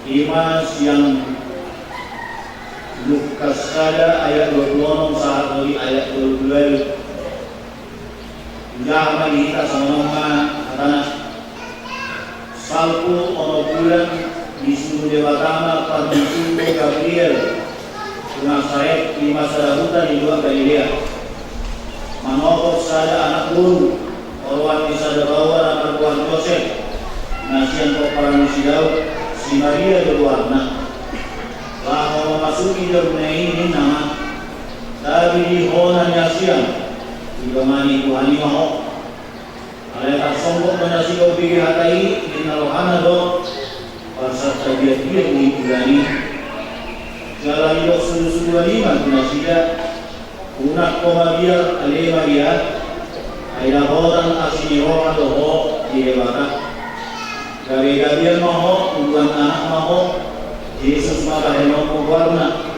Imas yang Lukas sada ayat 26 saat dari ayat 22 Jangan kita sama-sama katana salpu ono bulan di suku Dewatama Pardusuko Gabriel Nazaret di masa hutan di dua Galilea manokot sada anak guru Orwan di sada bawa anak buah Joseph nasian koparan si Daud si Maria kedua anak lah memasuki dunia ini nama tapi di honan yasian Igamani Tuhani maho Alay tak sombong menasi kau pikir hatai Inna rohana do Pasal tabiat dia mengikulani Jalan hidup sulu-sulu lima Tunasida Unak koma biar alay Maria Ayla horan asini rohan doho Dihebata Dari Gabriel maho Tuhan anak maho Yesus maka henoko warna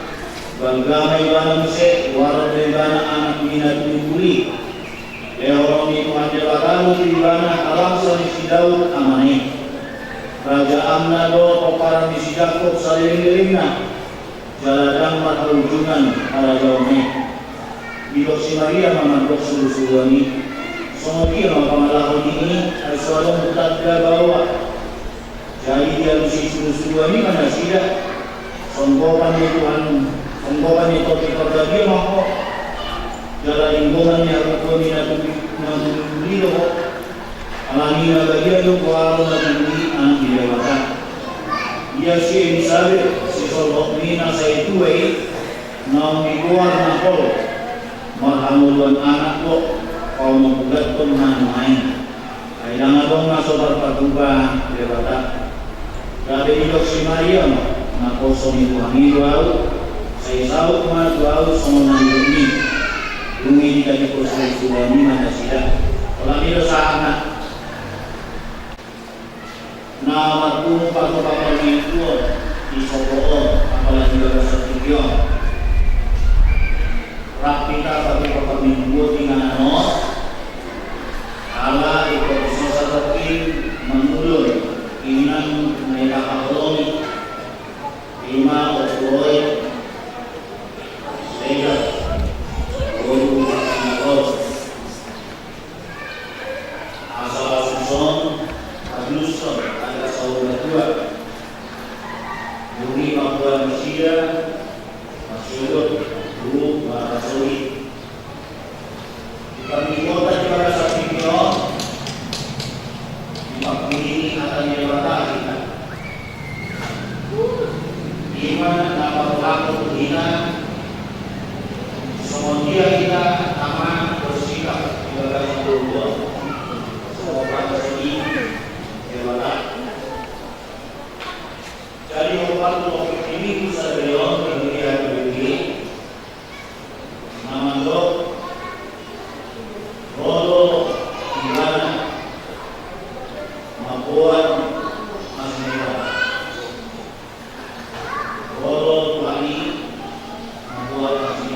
Banggamay bana muse Waran bana anak minat tumbuli Leorong itu hanya batamu di bana alam sani si Daud amani Raja Amna do peparan di si Jakob saliring-liringna Jaladang matalujungan para jauhnya Bilok si Maria mamandok sulu-suluani Somogia makamalaho ini Aisualong utadga bawa Jadi dia lusi sulu-suluani mana sida Songkokan ni Tuhan Songkokan ni topik perdagia maho Jalan lingkungan yang aku menaturi loh alami bagian itu kalau menaturi anak dilewatkan ia si misalnya si solok ini nasa itu naum di luar nakol marhamuluan anak kok kau membuat pun main ayang abang naso berpatuba dilewatkan dari hidup si Maria nakol soni tuhangi doau saya tahu kemana doau sama ini Bumi tidak diproses sudah ini mana sida. Kalau ini sana, nama pun pak itu di Solo, apalagi bahasa Tiongkok. Rapita pak minggu tinggal nos, ala ikut proses tapi menulur keinginan mereka koloni, lima oroi, sehingga asal Susun, Agustus, ada saudara dua, Bumi Papua Mesir, Masyurut, Guru, Marasuri. Di kota di Bahasa Timur, di Pakmini akan dilewati kita. Di mana nama pelaku hina. Semoga kita aman bersikap di dalam Allah. Semoga ini dewata. Jadi waktu ini bisa beliau berdiri nama dok Rodo di mana Mapuan Masnira Rodo Tuani Mapuan Masnira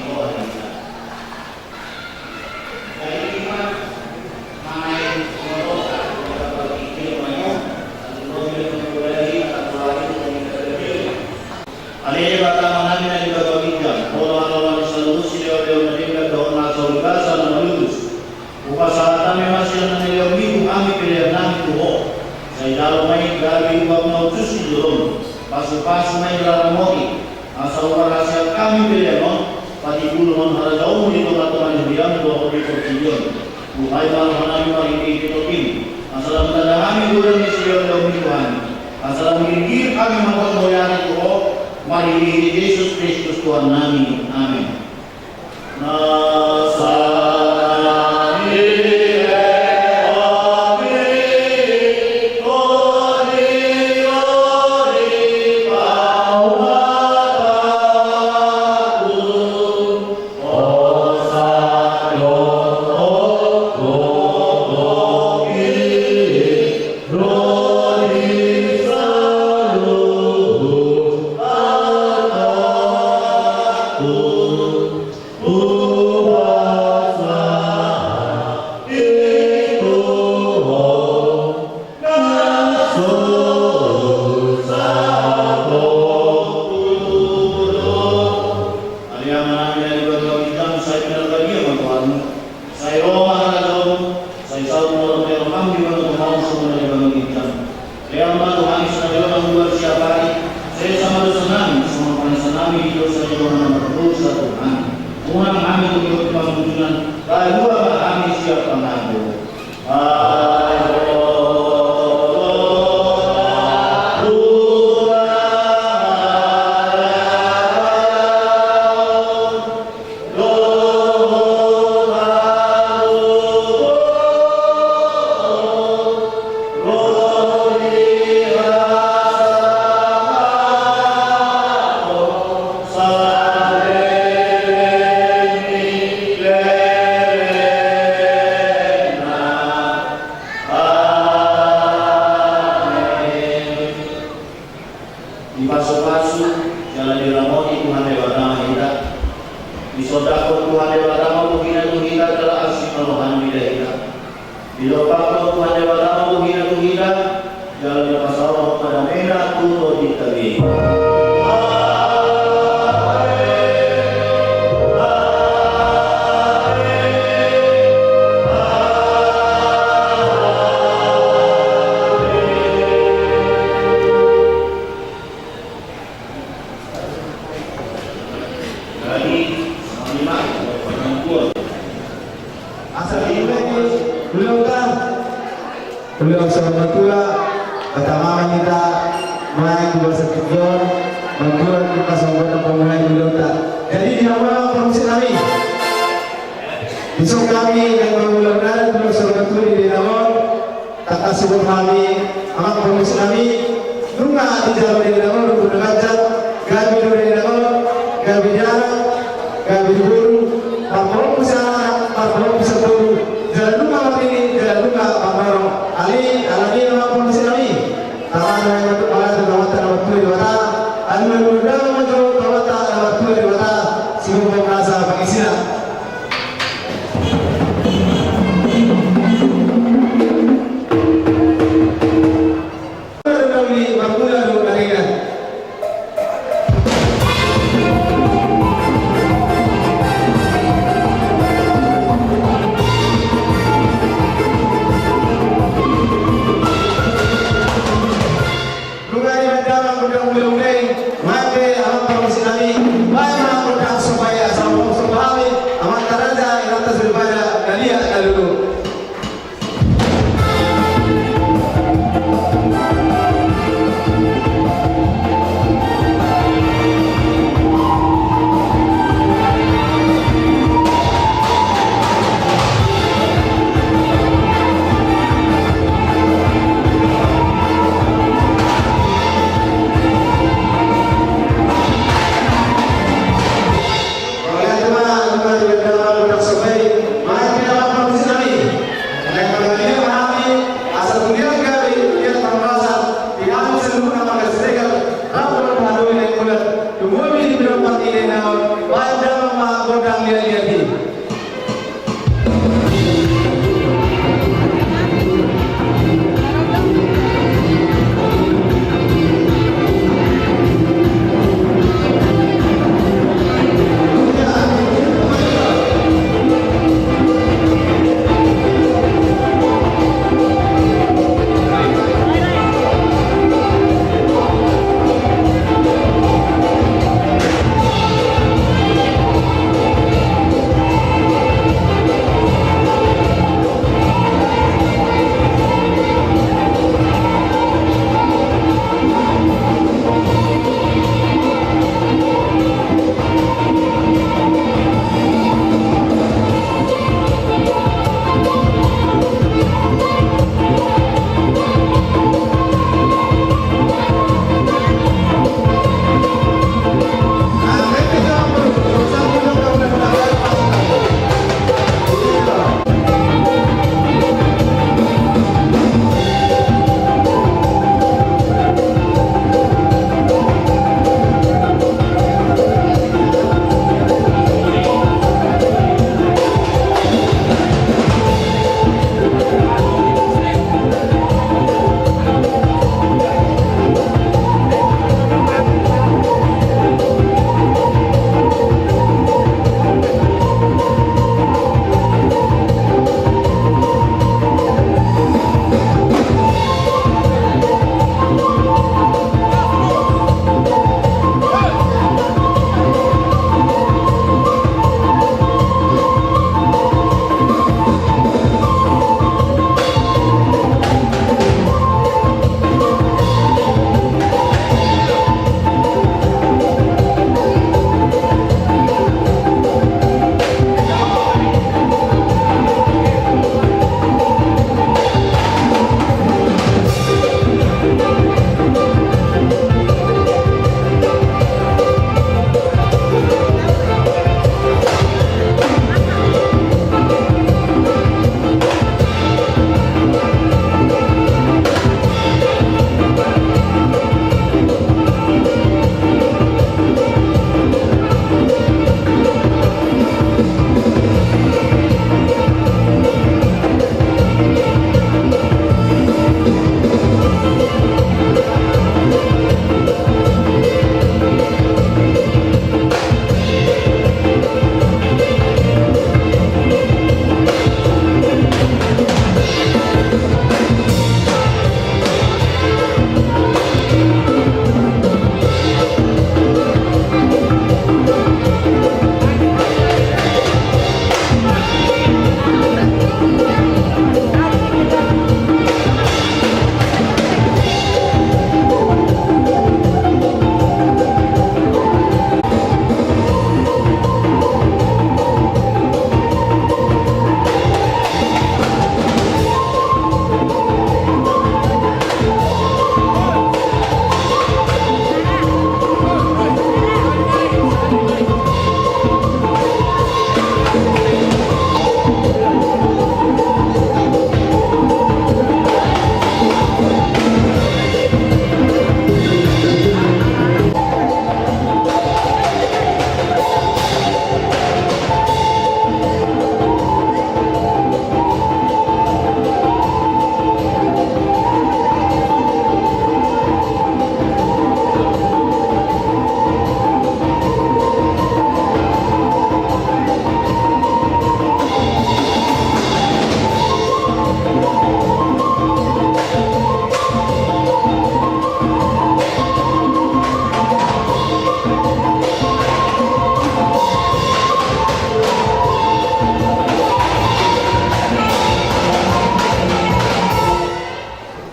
Pasu-pasu may lalamoti asal rahasia kami beliau pati bulu harajau di tempat-tempat yang dua kali pertigaan bukai malam hari ini kita asal menandangani bulan Israel dalam Tuhan asal menggigit kami mampu moyang itu mari Yesus Kristus Tuhan kami amin. Oh jalan diramoti Tuhan Dewata kita. Disodako Tuhan Dewata menghina kita telah asing melohan bila kita. Dilopakno Tuhan Dewata menghina kita, jalan dipasarah pada merah tuto di tadi. Beliau sahabat tua, pertama kita main di bahasa Kebon, bantuan kita sahabat pemulai beliau tak. Jadi di awal promosi kami, besok kami yang mudah-mudahan beliau sahabat tua di awal, tak kasih kami, amat promosi kami, nunga di jalan di awal, nunggu derajat, gabi di awal, gabi jarang, gabi buru, parpol bisa buru, jalan nunga ini, jalan nunga parpol. Ali alami nama promosi kami. Taman yang berkepala tawatan waktu di wata. Anu muda maju tawatan waktu di wata. Sibuk merasa pengisian. Berdali bermula dari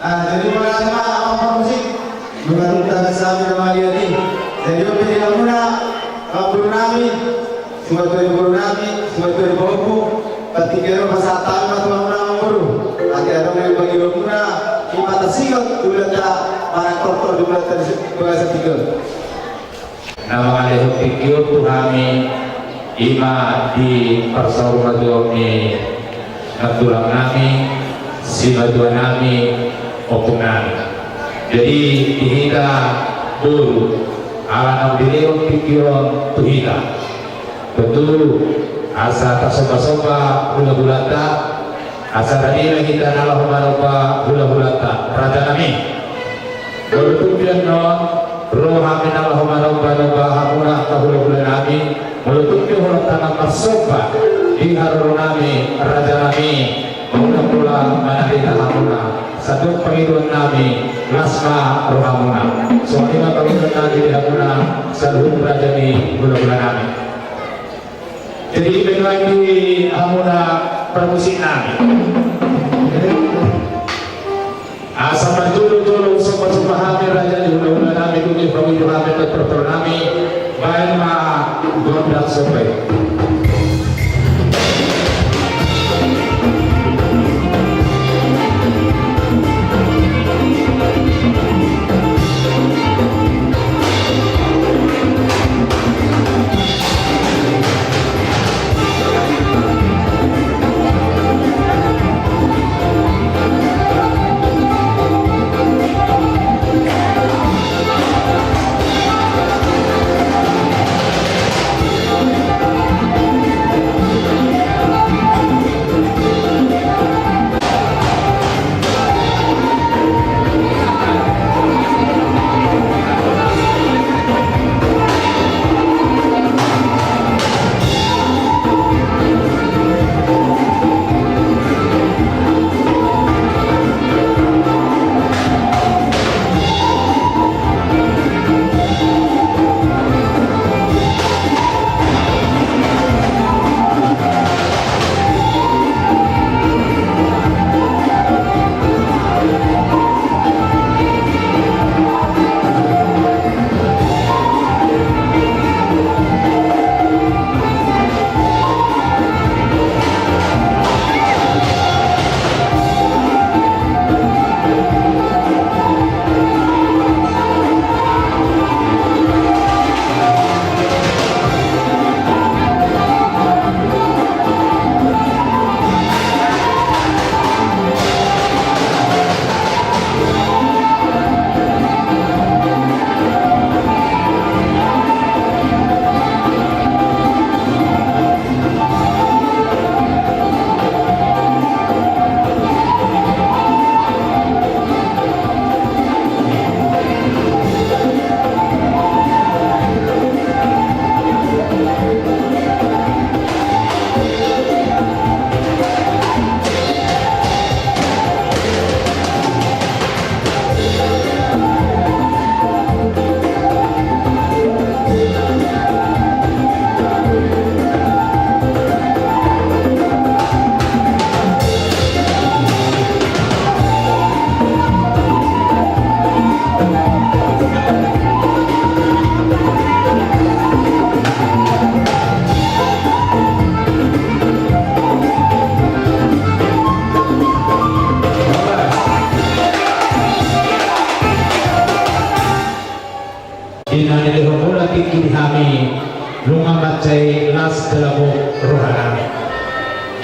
Jadi mulai apa musik bukan kita kesami nama dia ni. Jadi pilih muna guru nami, semua guru nami, semua guru pati kero pasatan atau muna guru. Nanti ada yang bagi muna lima tersingot dulu tak para kortor dulu bahasa tiga. Nama ada pikir Tuhami ima di persawaran domi natulang nami si maduan nami opungan. Jadi kita dulu ala nabdileo pikiron tuhita betul asa tasoba-soba hula-hulata asa radila kita nalah maroba hula-hulata raja nami bertujuan non roha minallah maroba hamuna kahula-hula nami melutupi hulata masoba di harun nami raja nami muna pula manahita hamuna satu penghidupan nami lasma rohamuna soalnya penghidupan nami di hamuna seluruh raja di hula-hula nami. Jadi dengan di hamuna permusik nami asal dulu sobat hamil raja di hula-hula nami dunia penghidupan nami tertor nami baik ma gondak sobat.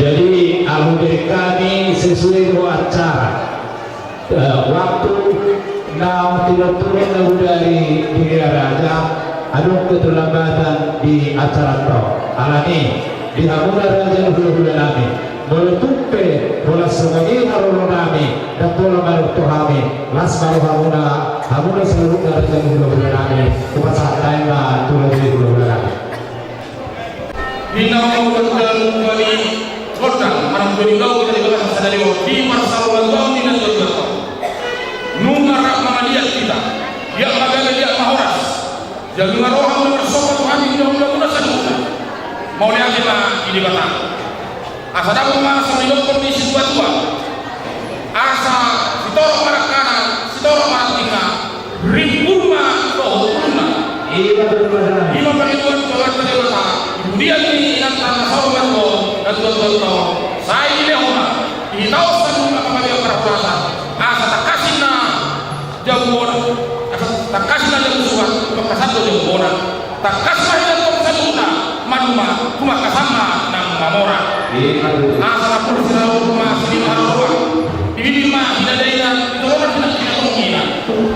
Jadi alhamdulillah sesuai dengan acara waktu now tidak turun dari dunia raja ada keterlambatan di acara itu alani di hamuna raja hulu-hulu nami melutupe bola semuanya harun nami dan bola malu tuhami las malu hamuna seluruh raja hulu-hulu nami kuasa taima tulah di hulu-hulu nami Minau dan kami kodang manam doninggau kita dibahas sadari di masalah Allah dengan Allah. Nungarak mangaliat kita, dia magala dia mahoras. Jadi ngaroham nomor sopat kami mudah-mudahan saduka. Mau lihat kita ini kata. Asa dapat masa hidup kondisi tua-tua. Asa ditorong mereka ni inang tanah sahabat ko natutunan ko saya ini orang itaw sa mga kapatid karapatan asa takasin na jabon asa takasin na jabusuan pagkasato jabona takas na hilang pagsaluna manuma kumakasama ng mamora asa na pursina rumah sini haruwa ibili ma hinaday na itulungan pinakitungina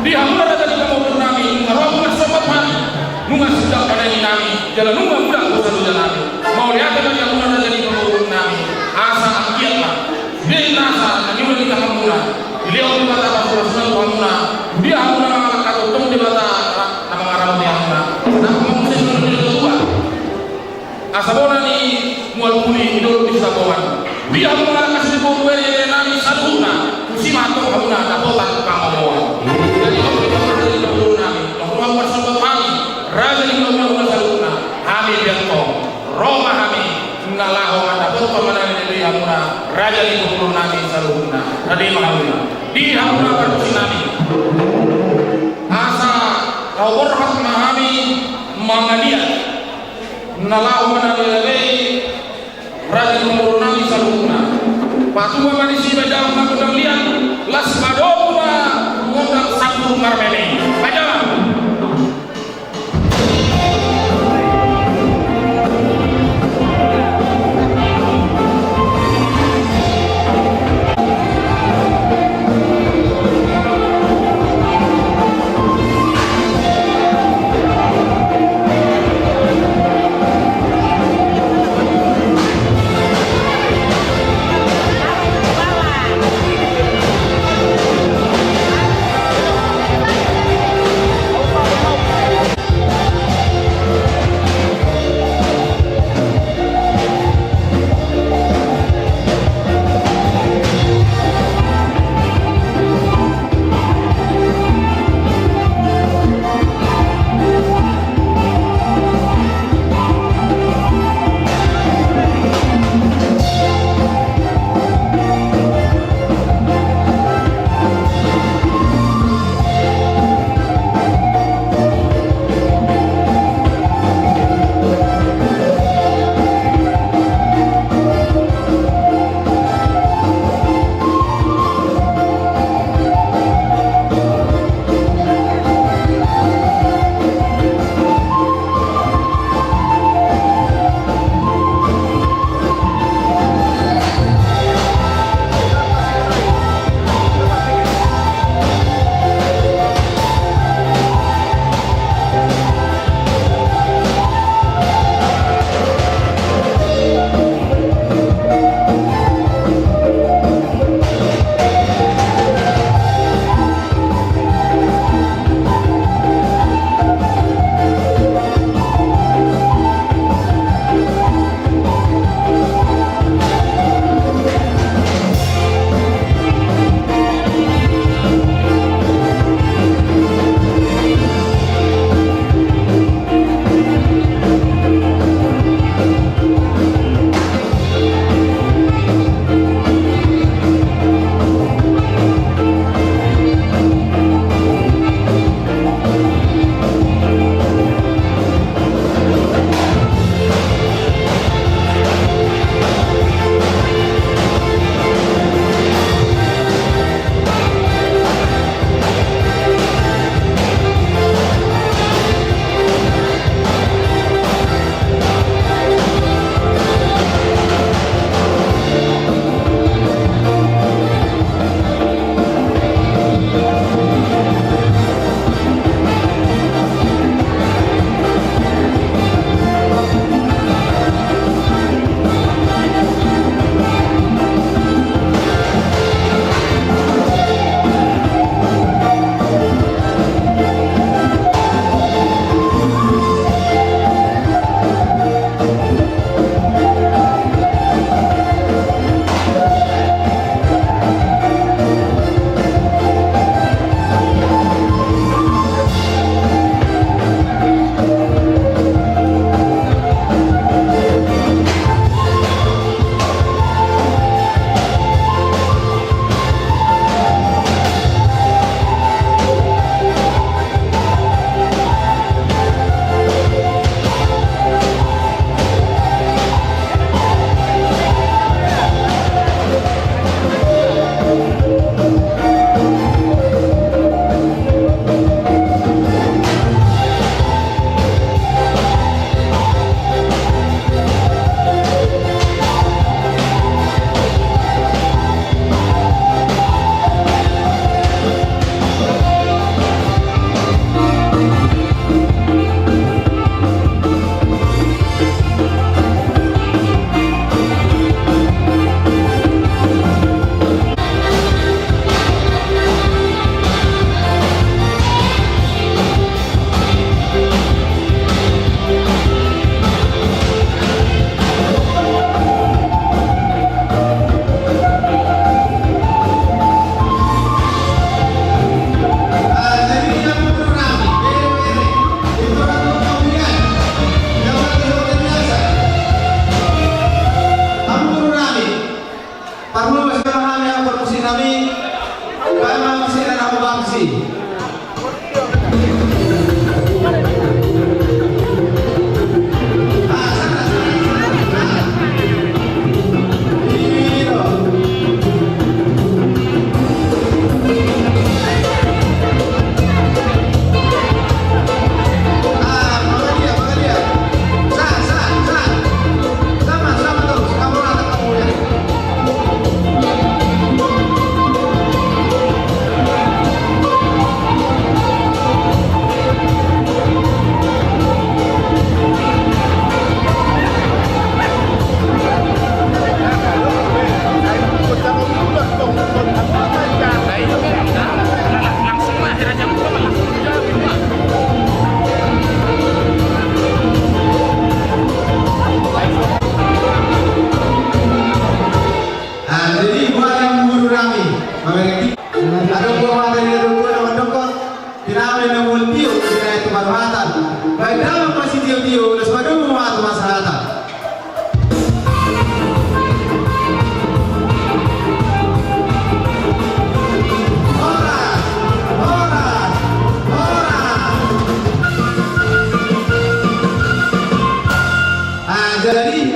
di hamura na dali kamulong namin ngarawag na sobat man nunga sedang panay namin jalan nunga muda usalu jalan mau lihat na yang muna na dali kamulong namin asa ang kiat na di nasa na nyula kita hamura iliyaw di bata pasulat hamura di hamura mga katutong di bata na mga ramon di hamura na kumangusay sunod nila tuwa asabona ni mual puli idol di sabawan di hamura kasi di buwan namin saluna kusima atong hamura dapotan kamamuan jadi ako di hamura dali kamulong namin makurang bersabat kami raja di kamulong saluna kami biartong Roma kami ngalaho dapat pemenang di hamura raja di kamulong namin saluna tadi mahaluna di hamura berkusi namin asa kau berhak memahami mangadiat nalahu menalilai raja di kamulong namin saluna patuwa manisi bajang makudang liang las madoma ngundang sabtu marmene bajang kemaslahatan. Baik dalam masih dia dan sebagai muat kemaslahatan. Jadi